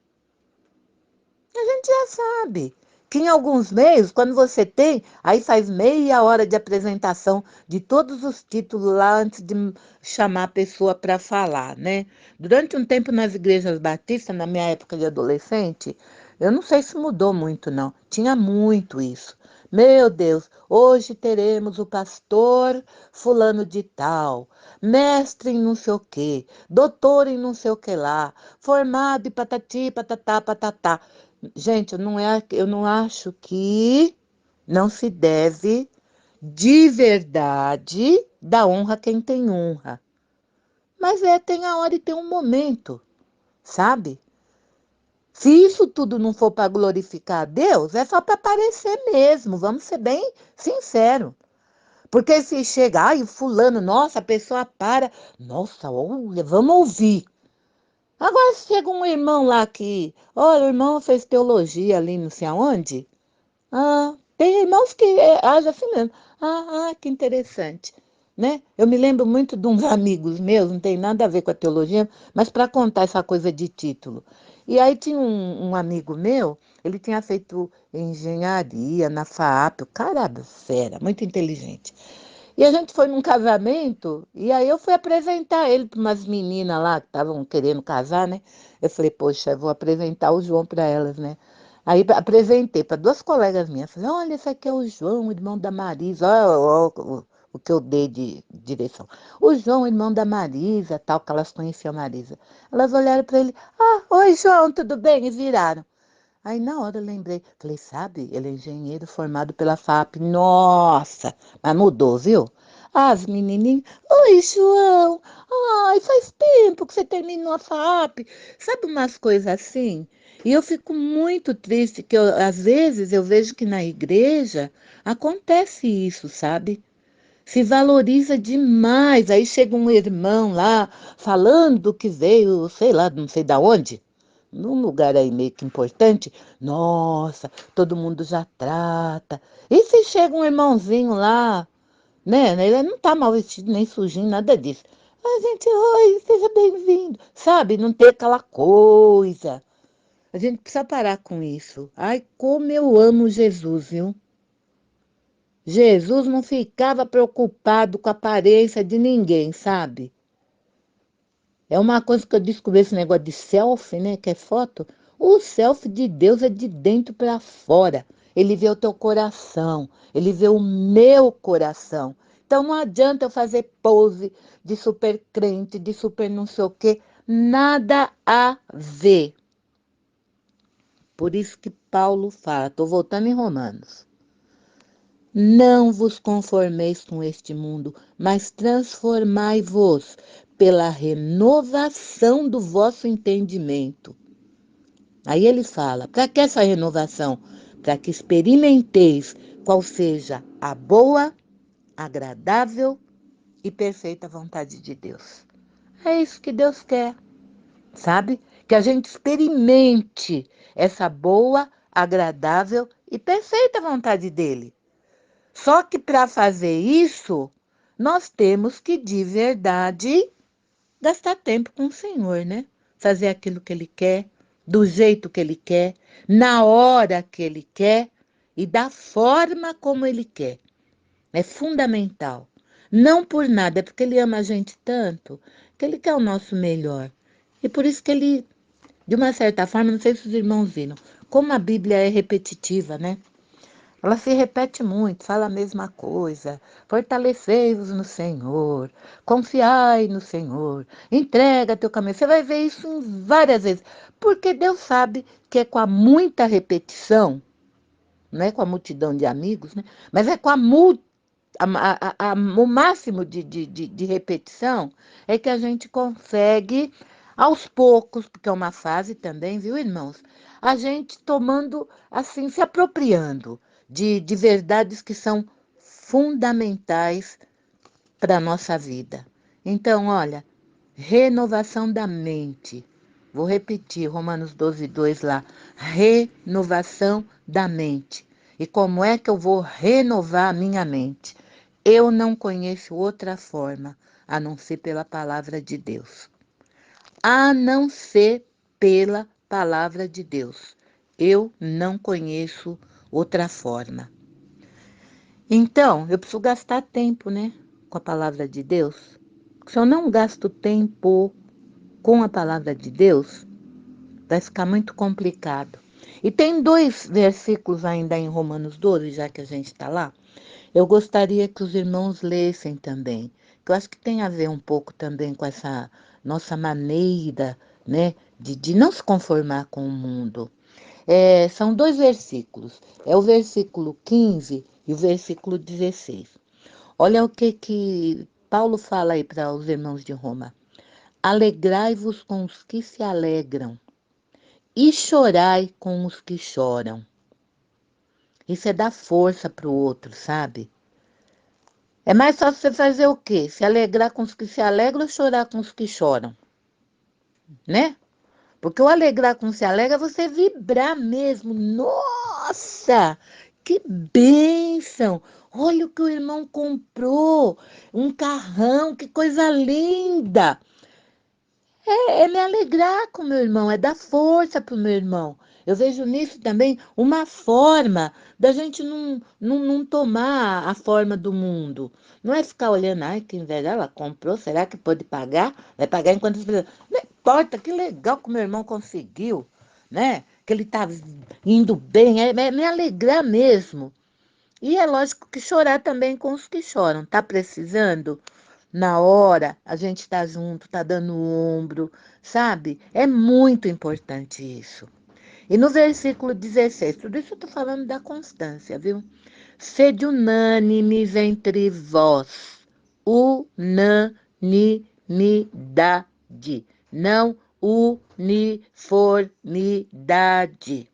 A gente já sabe que em alguns meios, quando você tem, aí faz meia hora de apresentação de todos os títulos lá antes de chamar a pessoa para falar, né? Durante um tempo nas igrejas batistas, na minha época de adolescente, eu não sei se mudou muito, não. Tinha muito isso. Meu Deus, hoje teremos o pastor fulano de tal, mestre em não sei o quê, doutor em não sei o que lá, formado em patati, patatá, patatá. Gente, eu não acho que não se deve de verdade dar honra a quem tem honra. Mas tem a hora e tem um momento, sabe? Se isso tudo não for para glorificar a Deus, é só para aparecer mesmo, vamos ser bem sinceros. Porque se chega, ai, o fulano, nossa, a pessoa para, nossa, olha, vamos ouvir. Agora chega um irmão lá que, olha, o irmão fez teologia ali não sei aonde. Ah, tem irmãos que agem assim mesmo. Que interessante. Né? Eu me lembro muito de uns amigos meus, não tem nada a ver com a teologia, mas para contar essa coisa de título. E aí tinha um amigo meu, ele tinha feito engenharia na FAAP, o cara era fera, muito inteligente. E a gente foi num casamento, e aí eu fui apresentar ele para umas meninas lá que estavam querendo casar, né? Eu falei, poxa, eu vou apresentar o João para elas, né? Aí apresentei para duas colegas minhas. Falei, olha, esse aqui é o João, irmão da Marisa. Olha o que eu dei de direção. O João, irmão da Marisa, tal, que elas conheciam a Marisa. Elas olharam para ele, oi, João, tudo bem? E viraram. Aí na hora eu lembrei, falei, sabe, ele é engenheiro formado pela FAP. Nossa, mas mudou, viu? As menininhas, oi, João, ai, faz tempo que você terminou a FAP. Sabe umas coisas assim? E eu fico muito triste, que às vezes eu vejo que na igreja acontece isso, sabe? Se valoriza demais. Aí chega um irmão lá falando que veio, sei lá, não sei da onde, num lugar aí meio que importante. Nossa, todo mundo já trata. E se chega um irmãozinho lá, né? Ele não tá mal vestido, nem sujinho, nada disso. A gente, oi, seja bem-vindo. Sabe, não tem aquela coisa. A gente precisa parar com isso. Ai, como eu amo Jesus, viu? Jesus não ficava preocupado com a aparência de ninguém, sabe? É uma coisa que eu descobri, esse negócio de selfie, né? Que é foto. O selfie de Deus é de dentro para fora. Ele vê o teu coração. Ele vê o meu coração. Então não adianta eu fazer pose de super crente, de super não sei o quê. Nada a ver. Por isso que Paulo fala, estou voltando em Romanos. Não vos conformeis com este mundo, mas transformai-vos pela renovação do vosso entendimento. Aí ele fala, para que essa renovação? Para que experimenteis qual seja a boa, agradável e perfeita vontade de Deus. É isso que Deus quer, sabe? Que a gente experimente essa boa, agradável e perfeita vontade dele. Só que para fazer isso, nós temos que de verdade gastar tempo com o Senhor, né? Fazer aquilo que Ele quer, do jeito que Ele quer, na hora que Ele quer e da forma como Ele quer. É fundamental. Não por nada, é porque Ele ama a gente tanto, que Ele quer o nosso melhor. E por isso que Ele, de uma certa forma, não sei se os irmãos viram, como a Bíblia é repetitiva, né? Ela se repete muito, fala a mesma coisa. Fortalecei-vos no Senhor, confiai no Senhor, entrega teu caminho. Você vai ver isso em várias vezes, porque Deus sabe que é com a muita repetição, não é com a multidão de amigos, né? Mas é com o máximo de repetição é que a gente consegue, aos poucos, porque é uma fase também, viu, irmãos? A gente tomando, assim, se apropriando de verdades que são fundamentais para a nossa vida. Então, olha, renovação da mente. Vou repetir, Romanos 12, 2 lá. Renovação da mente. E como é que eu vou renovar a minha mente? Eu não conheço outra forma a não ser pela palavra de Deus. A não ser pela palavra de Deus. Eu não conheço outra forma. Então, eu preciso gastar tempo, né? Com a palavra de Deus. Se eu não gasto tempo com a palavra de Deus, vai ficar muito complicado. E tem 2 versículos ainda em Romanos 12, já que a gente está lá. Eu gostaria que os irmãos lessem também, que eu acho que tem a ver um pouco também com essa nossa maneira, né, de não se conformar com o mundo. São 2 versículos, é o versículo 15 e o versículo 16. Olha o que Paulo fala aí para os irmãos de Roma. Alegrai-vos com os que se alegram e chorai com os que choram. Isso é dar força para o outro, sabe? É mais fácil você fazer o quê? Se alegrar com os que se alegram ou chorar com os que choram, né? Porque o alegrar com os que se alegra é você vibrar mesmo. Nossa, que bênção! Olha o que o irmão comprou, um carrão, que coisa linda! É me alegrar com o meu irmão, é dar força para o meu irmão. Eu vejo nisso também uma forma da gente não tomar a forma do mundo. Não é ficar olhando, ai, que inveja, ela comprou, será que pode pagar? Vai pagar enquanto... Não importa, que legal que o meu irmão conseguiu, né? Que ele está indo bem, é me alegrar mesmo. E é lógico que chorar também com os que choram. Tá precisando? Na hora, a gente está junto, tá dando o ombro, sabe? É muito importante isso. E no versículo 16, tudo isso eu estou falando da constância, viu? Sede unânimes entre vós. Unanimidade. Não uniformidade.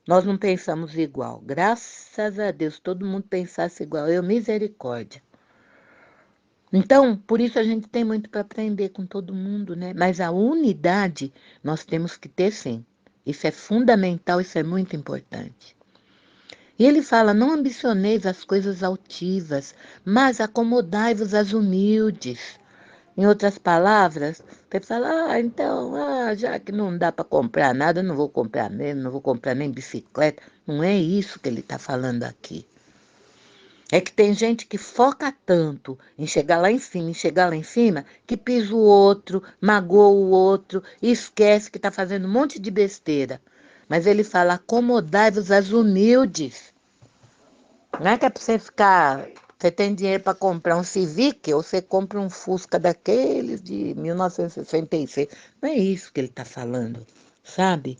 Nós não pensamos igual. Graças a Deus, todo mundo pensasse igual. Eu, misericórdia. Então, por isso a gente tem muito para aprender com todo mundo, né? Mas a unidade nós temos que ter sim. Isso é fundamental, isso é muito importante. E ele fala: não ambicioneis as coisas altivas, mas acomodai-vos às humildes. Em outras palavras, você fala, então, já que não dá para comprar nada, não vou comprar mesmo, não vou comprar nem bicicleta. Não é isso que ele está falando aqui. É que tem gente que foca tanto em chegar lá em cima, que pisa o outro, magoa o outro, e esquece que está fazendo um monte de besteira. Mas ele fala, acomodai-vos às humildes. Não é que é para você ficar... Você tem dinheiro para comprar um Civic ou você compra um Fusca daqueles de 1966. Não é isso que ele está falando, sabe?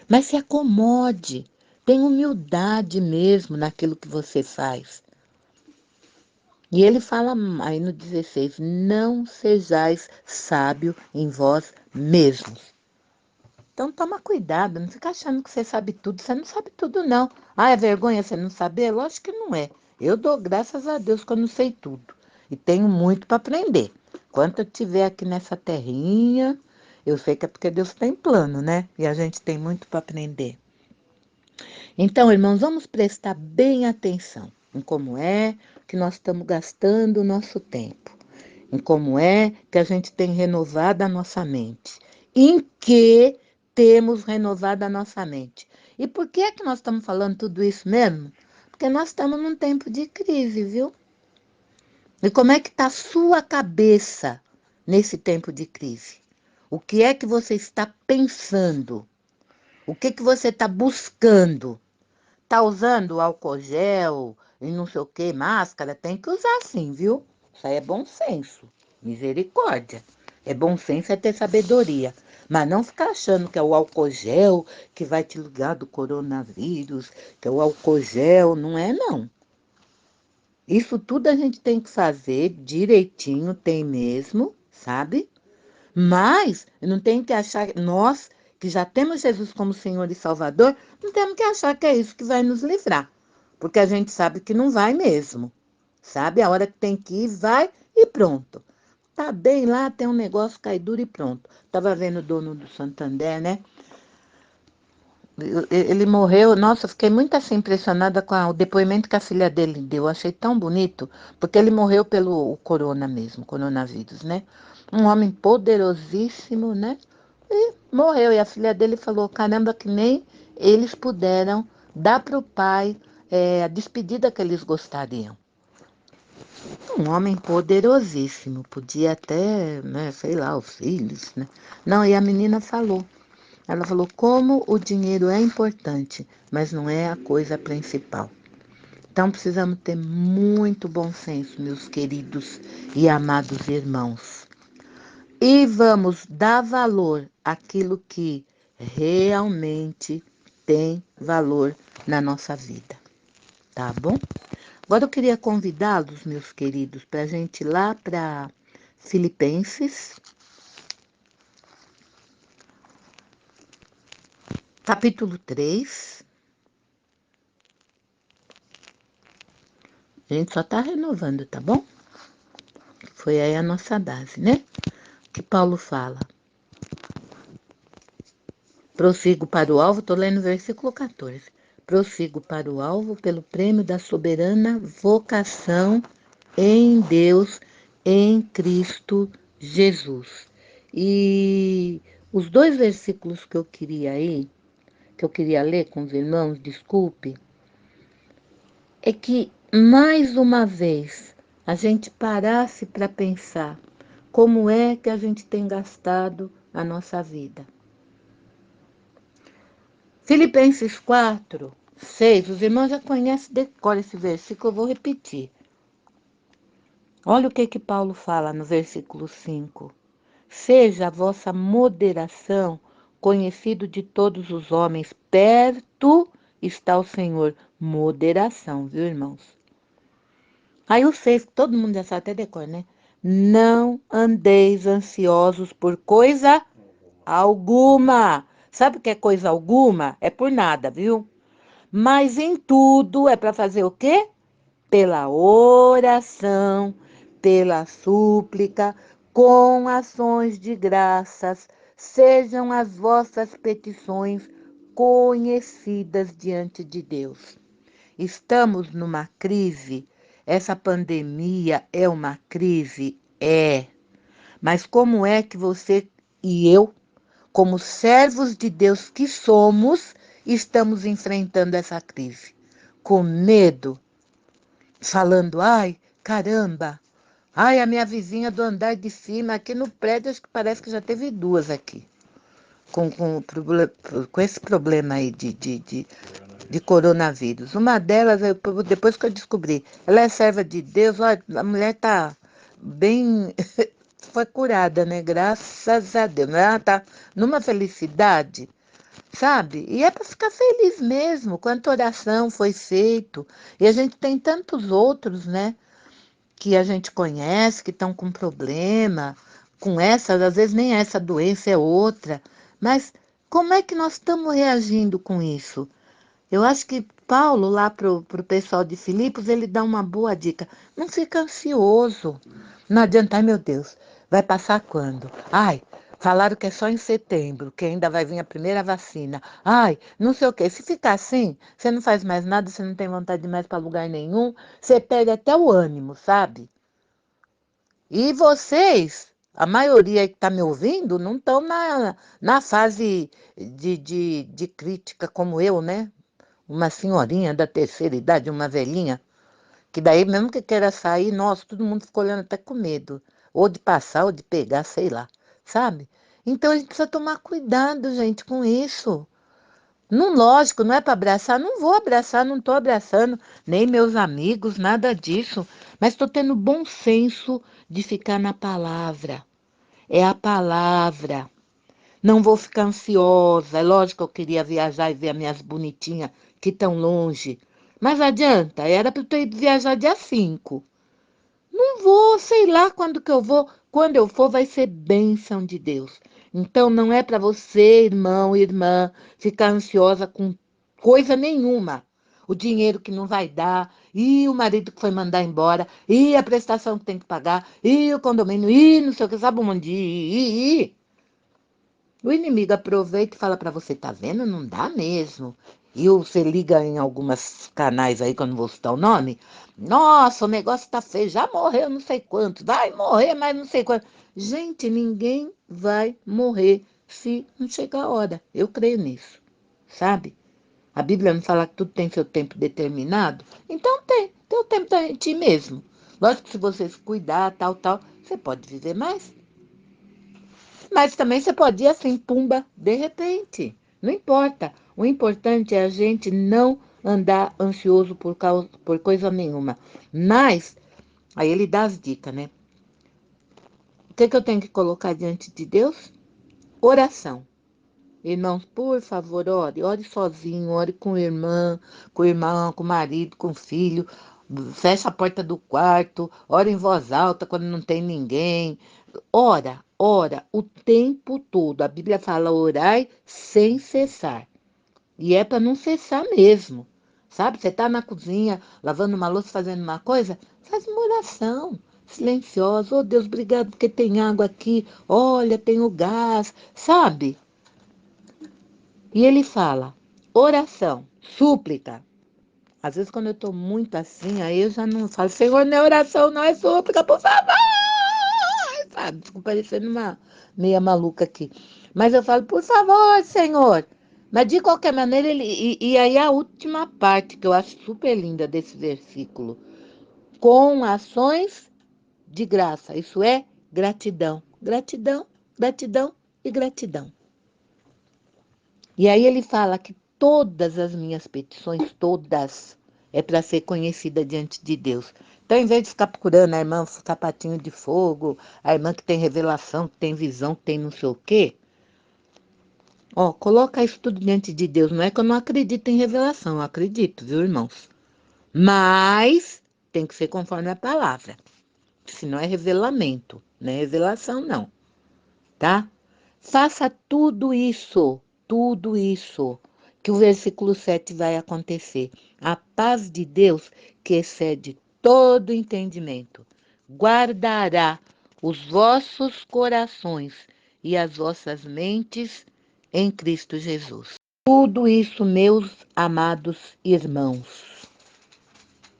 Mas se acomode. Tem humildade mesmo naquilo que você faz. E ele fala aí no 16, não sejais sábio em vós mesmos. Então toma cuidado, não fica achando que você sabe tudo. Você não sabe tudo, não. É vergonha você não saber? Lógico que não é. Eu dou graças a Deus que eu não sei tudo. E tenho muito para aprender. Enquanto eu estiver aqui nessa terrinha, eu sei que é porque Deus tem plano, né? E a gente tem muito para aprender. Então, irmãos, vamos prestar bem atenção em como é que nós estamos gastando o nosso tempo, em como é que a gente tem renovado a nossa mente, em que temos renovado a nossa mente. E por que é que nós estamos falando tudo isso mesmo? Porque nós estamos num tempo de crise, viu? E como é que está a sua cabeça nesse tempo de crise? O que é que você está pensando? O que você está buscando? Tá usando álcool gel e não sei o que, máscara? Tem que usar sim, viu? Isso aí é bom senso. Misericórdia. É bom senso, é ter sabedoria. Mas não ficar achando que é o álcool gel que vai te livrar do coronavírus, que é o álcool gel. Não é, não. Isso tudo a gente tem que fazer direitinho, tem mesmo, sabe? Mas não tem que achar, nós que já temos Jesus como Senhor e Salvador, não temos que achar que é isso que vai nos livrar. Porque a gente sabe que não vai mesmo. Sabe? A hora que tem que ir, vai e pronto. Tá bem lá, tem um negócio, cai duro e pronto. Tava vendo o dono do Santander, né? Ele morreu, nossa, eu fiquei muito assim impressionada com o depoimento que a filha dele deu. Eu achei tão bonito, porque ele morreu pelo corona mesmo, coronavírus, né? Um homem poderosíssimo, né? E morreu. E a filha dele falou: caramba, que nem eles puderam dar para o pai a despedida que eles gostariam. Um homem poderosíssimo, podia até, né, sei lá, os filhos, né? Não, e a menina falou. Ela falou como o dinheiro é importante, mas não é a coisa principal. Então precisamos ter muito bom senso, meus queridos e amados irmãos. E vamos dar valor àquilo que realmente tem valor na nossa vida, tá bom? Agora eu queria convidá-los, meus queridos, para a gente ir lá para Filipenses, capítulo 3. A gente só está renovando, tá bom? Foi aí a nossa base, né? Que Paulo fala. Prossigo para o alvo, estou lendo o versículo 14. Prossigo para o alvo pelo prêmio da soberana vocação em Deus, em Cristo Jesus. E os dois versículos que eu queria ler com os irmãos, desculpe, é que mais uma vez a gente parasse para pensar como é que a gente tem gastado a nossa vida. Filipenses 4, 6, os irmãos já conhecem de cor esse versículo, eu vou repetir. Olha o que Paulo fala no versículo 5. Seja a vossa moderação conhecido de todos os homens, perto está o Senhor. Moderação, viu, irmãos? Aí o 6, todo mundo já sabe até decor, né? Não andeis ansiosos por coisa alguma. Sabe o que é coisa alguma? É por nada, viu? Mas em tudo é para fazer o quê? Pela oração, pela súplica, com ações de graças, sejam as vossas petições conhecidas diante de Deus. Estamos numa crise, essa pandemia é uma crise? É. Mas como é que você e eu, como servos de Deus que somos, estamos enfrentando essa crise? Com medo? Falando, ai, caramba, ai, a minha vizinha do andar de cima, aqui no prédio, acho que parece que já teve duas aqui, com esse problema aí de coronavírus. Uma delas, depois que eu descobri, ela é serva de Deus, olha, a mulher tá bem, foi curada, né? Graças a Deus. Ela tá numa felicidade, sabe? E é para ficar feliz mesmo, quanta oração foi feito. E a gente tem tantos outros, né? Que a gente conhece, que estão com problema, com essa, às vezes nem essa doença é outra. Mas como é que nós estamos reagindo com isso? Eu acho que Paulo, lá para o pessoal de Filipos, ele dá uma boa dica. Não fica ansioso. Não adianta, ai meu Deus, vai passar quando? Ai, falaram que é só em setembro, que ainda vai vir a primeira vacina. Ai, não sei o quê. Se ficar assim, você não faz mais nada, você não tem vontade de ir mais para lugar nenhum, você perde até o ânimo, sabe? E vocês, a maioria que está me ouvindo, não estão na fase de crítica como eu, né? Uma senhorinha da terceira idade, uma velhinha, que daí mesmo que queira sair, nossa, todo mundo ficou olhando até com medo. Ou de passar, ou de pegar, sei lá, sabe? Então a gente precisa tomar cuidado, gente, com isso. Não, lógico, não é para abraçar, não vou abraçar, não estou abraçando, nem meus amigos, nada disso. Mas estou tendo bom senso de ficar na palavra. É a palavra. Não vou ficar ansiosa. É lógico que eu queria viajar e ver as minhas bonitinhas que estão longe. Mas adianta, era para eu ter ido viajar dia 5. Não vou, sei lá quando que eu vou. Quando eu for, vai ser bênção de Deus. Então, não é para você, irmão, irmã, ficar ansiosa com coisa nenhuma. O dinheiro que não vai dar, e o marido que foi mandar embora, e a prestação que tem que pagar, e o condomínio, e não sei o que, sabe um monte de. O inimigo aproveita e fala para você, tá vendo? Não dá mesmo. E você liga em alguns canais aí, que eu não vou citar o nome. Nossa, o negócio tá feio, já morreu não sei quanto, vai morrer mais não sei quanto. Gente, ninguém vai morrer se não chegar a hora. Eu creio nisso, sabe? A Bíblia não fala que tudo tem seu tempo determinado? Então tem o tempo da gente ir mesmo. Lógico que se você se cuidar, tal, você pode viver mais. Mas também você pode ir assim, pumba, de repente. Não importa. O importante é a gente não andar ansioso por coisa nenhuma. Mas, aí ele dá as dicas, né? O que eu tenho que colocar diante de Deus? Oração. Irmãos, por favor, ore sozinho, ore com irmã, com irmão, com marido, com filho. Fecha a porta do quarto, ore em voz alta quando não tem ninguém. Ora, o tempo todo. A Bíblia fala orai sem cessar. E é para não cessar mesmo. Sabe? Você está na cozinha, lavando uma louça, fazendo uma coisa, faz uma oração silenciosa. Oh, Deus, obrigado porque tem água aqui. Olha, tem o gás. Sabe? E ele fala, oração, súplica. Às vezes, quando eu estou muito assim, aí eu já não falo, Senhor, não é oração, não é súplica, por favor. Sabe, fico parecendo uma meia maluca aqui. Mas eu falo, por favor, Senhor. Mas de qualquer maneira, e aí a última parte que eu acho super linda desse versículo, com ações de graça, isso é gratidão, gratidão, gratidão e gratidão. E aí ele fala que todas as minhas petições, todas, é para ser conhecida diante de Deus. Então, em vez de ficar procurando a irmã sapatinho de fogo, a irmã que tem revelação, que tem visão, que tem não sei o quê, ó, coloca isso tudo diante de Deus. Não é que eu não acredito em revelação, eu acredito, viu, irmãos? Mas tem que ser conforme a palavra. Senão é revelamento, não é revelação, não. Tá? Faça tudo isso, que o versículo 7 vai acontecer. A paz de Deus, que excede todo entendimento, guardará os vossos corações e as vossas mentes em Cristo Jesus. Tudo isso, meus amados irmãos,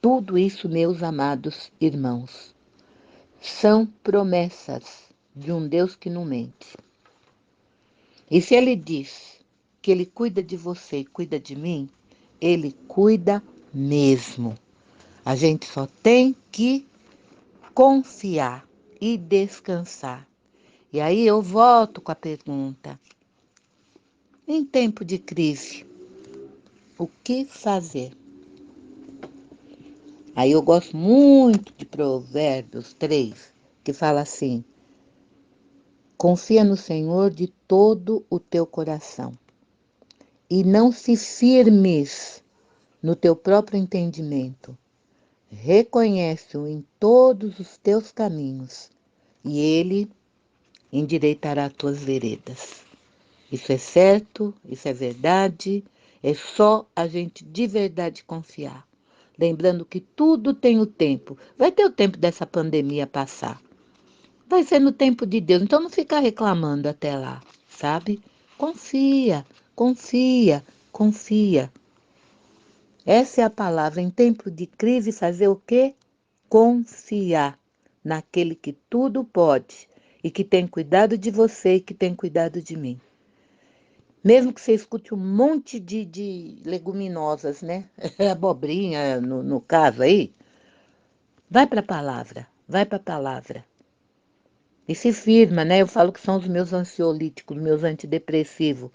tudo isso, meus amados irmãos, são promessas de um Deus que não mente. E se ele diz que ele cuida de você e cuida de mim, ele cuida mesmo. A gente só tem que confiar e descansar. E aí eu volto com a pergunta: em tempo de crise, o que fazer? Aí eu gosto muito de Provérbios 3, que fala assim: confia no Senhor de todo o teu coração e não se firmes no teu próprio entendimento. Reconhece-o em todos os teus caminhos e ele endireitará as tuas veredas. Isso é certo, isso é verdade, é só a gente de verdade confiar. Lembrando que tudo tem o tempo. Vai ter o tempo dessa pandemia passar. Vai ser no tempo de Deus. Então não fica reclamando até lá, sabe? Confia, confia, confia. Essa é a palavra. Em tempo de crise, fazer o quê? Confiar naquele que tudo pode e que tem cuidado de você e que tem cuidado de mim. Mesmo que você escute um monte de leguminosas, né? Abobrinha, no caso aí, vai para a palavra, vai para a palavra. E se firma, né? Eu falo que são os meus ansiolíticos, meus antidepressivos.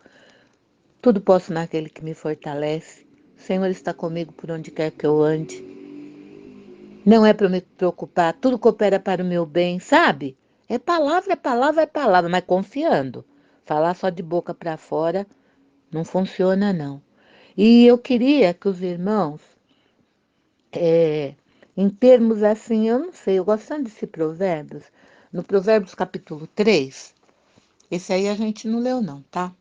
Tudo posso naquele que me fortalece. O Senhor está comigo por onde quer que eu ande. Não é para me preocupar, tudo coopera para o meu bem, sabe? É palavra, é palavra, é palavra, mas confiando. Falar só de boca para fora não funciona, não. E eu queria que os irmãos, em termos assim, eu não sei, eu gostando desse Provérbios, no Provérbios capítulo 3, esse aí a gente não leu não, tá?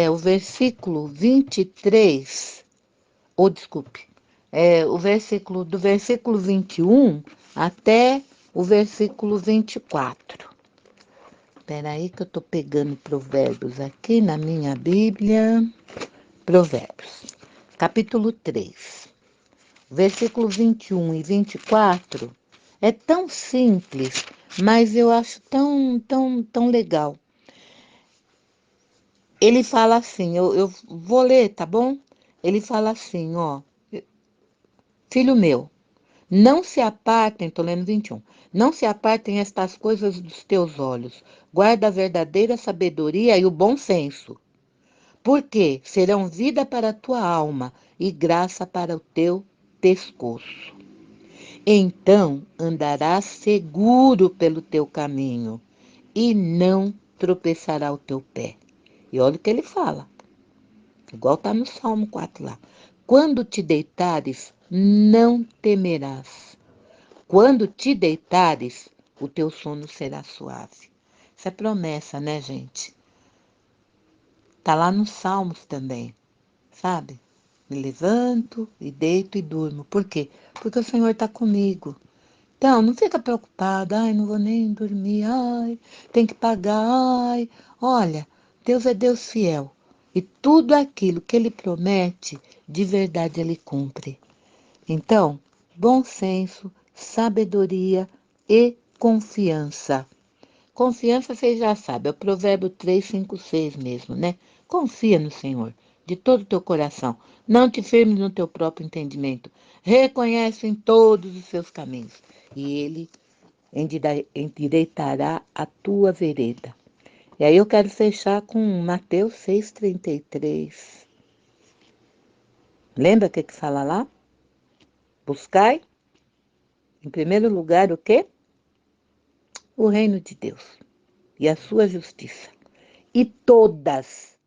O versículo 23, ou desculpe, do versículo 21 até o versículo 24. Espera aí que eu estou pegando Provérbios aqui na minha Bíblia. Provérbios, capítulo 3, versículo 21 e 24. É tão simples, mas eu acho tão legal. Ele fala assim, eu vou ler, tá bom? Ele fala assim, ó. Filho meu, não se apartem, estou lendo 21. Não se apartem estas coisas dos teus olhos. Guarda a verdadeira sabedoria e o bom senso, porque serão vida para a tua alma e graça para o teu pescoço. Então andarás seguro pelo teu caminho e não tropeçará o teu pé. E olha o que ele fala, igual está no Salmo 4 lá. Quando te deitares, não temerás. Quando te deitares, o teu sono será suave. Isso é promessa, né, gente? Tá lá nos Salmos também, sabe? Me levanto e deito e durmo. Por quê? Porque o Senhor está comigo. Então, não fica preocupada. Ai, não vou nem dormir. Ai, tem que pagar. Ai, olha, Deus é Deus fiel. E tudo aquilo que Ele promete, de verdade Ele cumpre. Então, bom senso, sabedoria e confiança. Confiança, vocês já sabem, é o provérbio 3, 5, 6 mesmo, né? Confia no Senhor, de todo o teu coração. Não te firmes no teu próprio entendimento. Reconhece em todos os seus caminhos. E Ele endireitará a tua vereda. E aí eu quero fechar com Mateus 6,33. Lembra o que fala lá? Buscai, em primeiro lugar, o quê? O reino de Deus e a sua justiça. E todas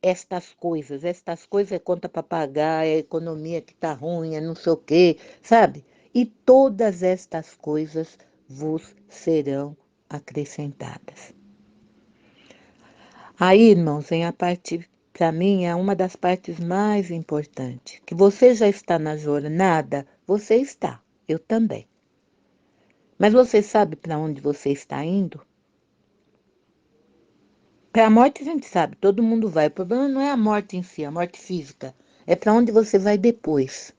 estas coisas é conta para pagar, é a economia que está ruim, é não sei o quê, sabe? E todas estas coisas vos serão acrescentadas. Aí, irmãos, vem a parte, para mim, é uma das partes mais importantes. Que você já está na jornada, você está, eu também. Mas você sabe para onde você está indo? Para a morte a gente sabe, todo mundo vai. O problema não é a morte em si, a morte física. É para onde você vai depois.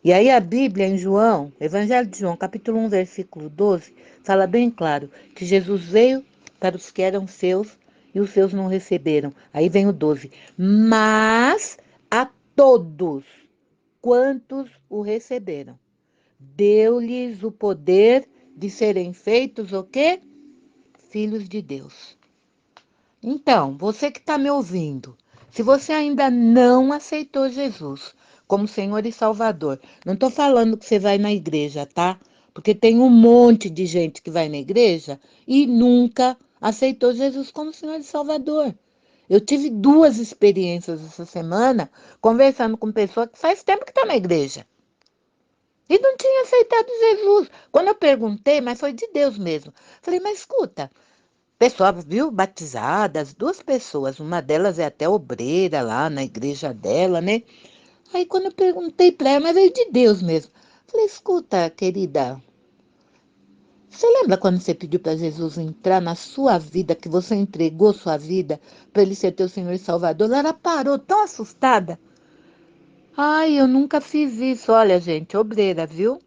E aí a Bíblia em João, Evangelho de João, capítulo 1, versículo 12, fala bem claro que Jesus veio para os que eram seus e os seus não receberam. Aí vem o 12. Mas a todos quantos o receberam, deu-lhes o poder de serem feitos o quê? Filhos de Deus. Então, você que está me ouvindo, se você ainda não aceitou Jesus como Senhor e Salvador, não estou falando que você vai na igreja, tá? Porque tem um monte de gente que vai na igreja e nunca aceitou Jesus como Senhor e Salvador. Eu tive 2 experiências essa semana conversando com pessoa que faz tempo que está na igreja. E não tinha aceitado Jesus. Quando eu perguntei, mas foi de Deus mesmo. Falei, mas escuta, pessoa, viu, batizadas, 2 pessoas, uma delas é até obreira lá na igreja dela, né? Aí quando eu perguntei para ela, mas veio de Deus mesmo. Falei, escuta, querida, você lembra quando você pediu para Jesus entrar na sua vida, que você entregou sua vida para ele ser teu Senhor e Salvador? Ela parou tão assustada. Ai, eu nunca fiz isso. Olha, gente, obreira, viu?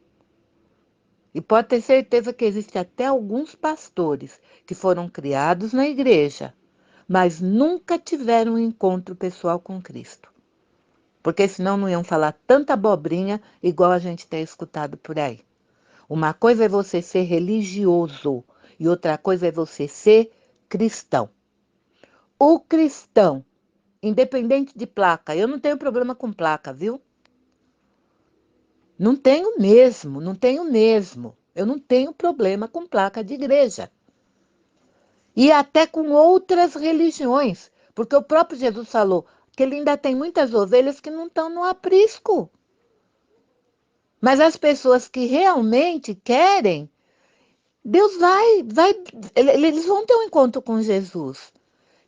E pode ter certeza que existe até alguns pastores que foram criados na igreja, mas nunca tiveram um encontro pessoal com Cristo. Porque senão não iam falar tanta abobrinha igual a gente tem escutado por aí. Uma coisa é você ser religioso e outra coisa é você ser cristão. O cristão, independente de placa, eu não tenho problema com placa, viu? Não tenho mesmo, não tenho mesmo. Eu não tenho problema com placa de igreja. E até com outras religiões, porque o próprio Jesus falou que ele ainda tem muitas ovelhas que não estão no aprisco. Mas as pessoas que realmente querem, Deus eles vão ter um encontro com Jesus.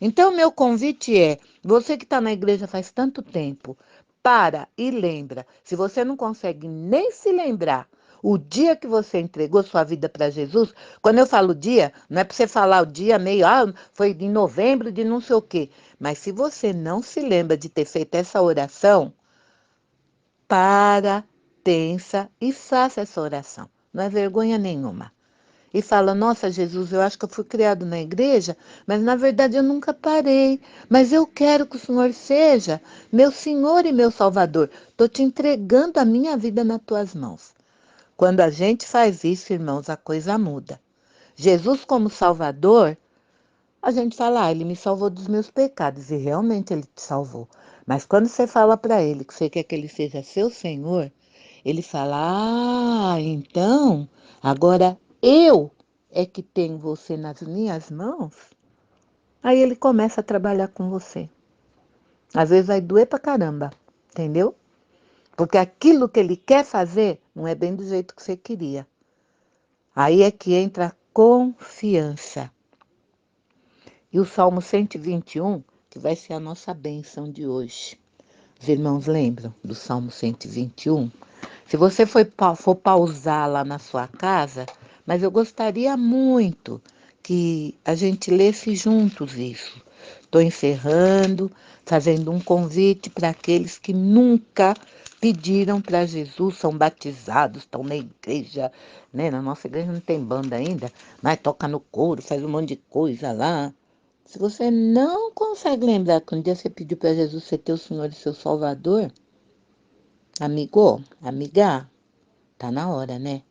Então, meu convite é, você que está na igreja faz tanto tempo, para e lembra. Se você não consegue nem se lembrar O dia que você entregou sua vida para Jesus, quando eu falo dia, não é para você falar o dia meio, foi em novembro de não sei o quê. Mas se você não se lembra de ter feito essa oração, para, pensa e faça essa oração. Não é vergonha nenhuma. E fala, nossa, Jesus, eu acho que eu fui criado na igreja, mas na verdade eu nunca parei. Mas eu quero que o Senhor seja meu Senhor e meu Salvador. Estou te entregando a minha vida nas tuas mãos. Quando a gente faz isso, irmãos, a coisa muda. Jesus como Salvador, a gente fala, ele me salvou dos meus pecados. E realmente ele te salvou. Mas quando você fala para ele que você quer que ele seja seu Senhor, ele fala, então, agora eu é que tenho você nas minhas mãos. Aí ele começa a trabalhar com você. Às vezes vai doer pra caramba, entendeu? Porque aquilo que ele quer fazer não é bem do jeito que você queria. Aí é que entra a confiança. E o Salmo 121, que vai ser a nossa bênção de hoje. Os irmãos lembram do Salmo 121? Se você for pausar lá na sua casa, mas eu gostaria muito que a gente lesse juntos isso. Estou encerrando, fazendo um convite para aqueles que nunca pediram para Jesus, são batizados, estão na igreja, né? Na nossa igreja não tem banda ainda, mas toca no coro, faz um monte de coisa lá. Se você não consegue lembrar que um dia você pediu para Jesus ser teu Senhor e seu Salvador, amigo, amiga, tá na hora, né?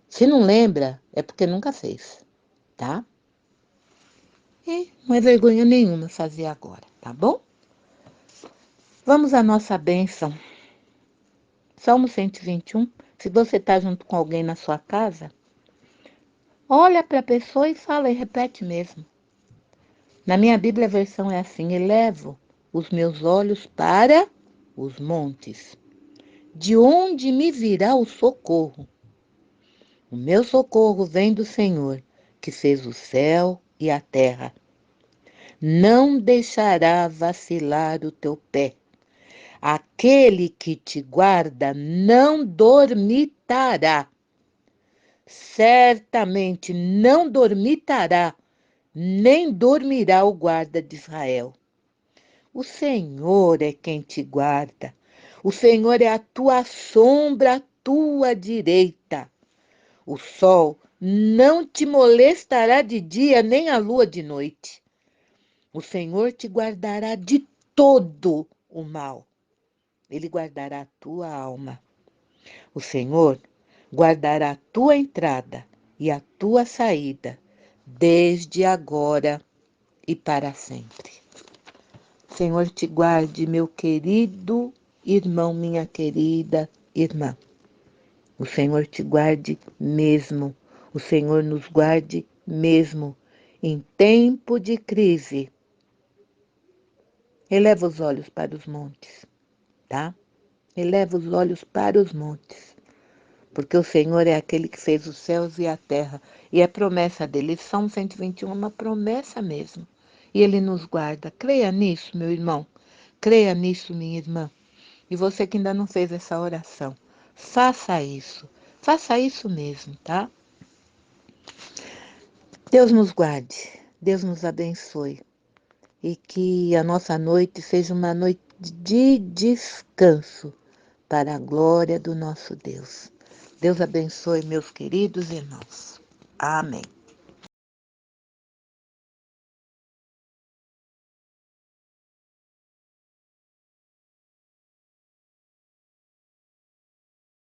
Se não lembra, é porque nunca fez, tá? E não é vergonha nenhuma fazer agora, tá bom? Vamos à nossa bênção. Salmo 121. Se você tá junto com alguém na sua casa, olha para a pessoa e fala e repete mesmo. Na minha Bíblia a versão é assim: elevo os meus olhos para os montes. De onde me virá o socorro? O meu socorro vem do Senhor, que fez o céu e a terra. Não deixará vacilar o teu pé. Aquele que te guarda não dormitará. Certamente não dormitará, nem dormirá o guarda de Israel. O Senhor é quem te guarda. O Senhor é a tua sombra, a tua direita. O sol não te molestará de dia, nem a lua de noite. O Senhor te guardará de todo o mal. Ele guardará a tua alma. O Senhor guardará a tua entrada e a tua saída, desde agora e para sempre. Senhor te guarde, meu querido irmão, minha querida irmã. O Senhor te guarde mesmo. O Senhor nos guarde mesmo. Em tempo de crise, eleva os olhos para os montes, tá? Eleva os olhos para os montes. Porque o Senhor é aquele que fez os céus e a terra. E é promessa dele. Salmo 121 é uma promessa mesmo. E ele nos guarda. Creia nisso, meu irmão. Creia nisso, minha irmã. E você que ainda não fez essa oração, faça isso. Faça isso mesmo, tá? Deus nos guarde. Deus nos abençoe. E que a nossa noite seja uma noite de descanso para a glória do nosso Deus. Deus abençoe, meus queridos irmãos. Amém.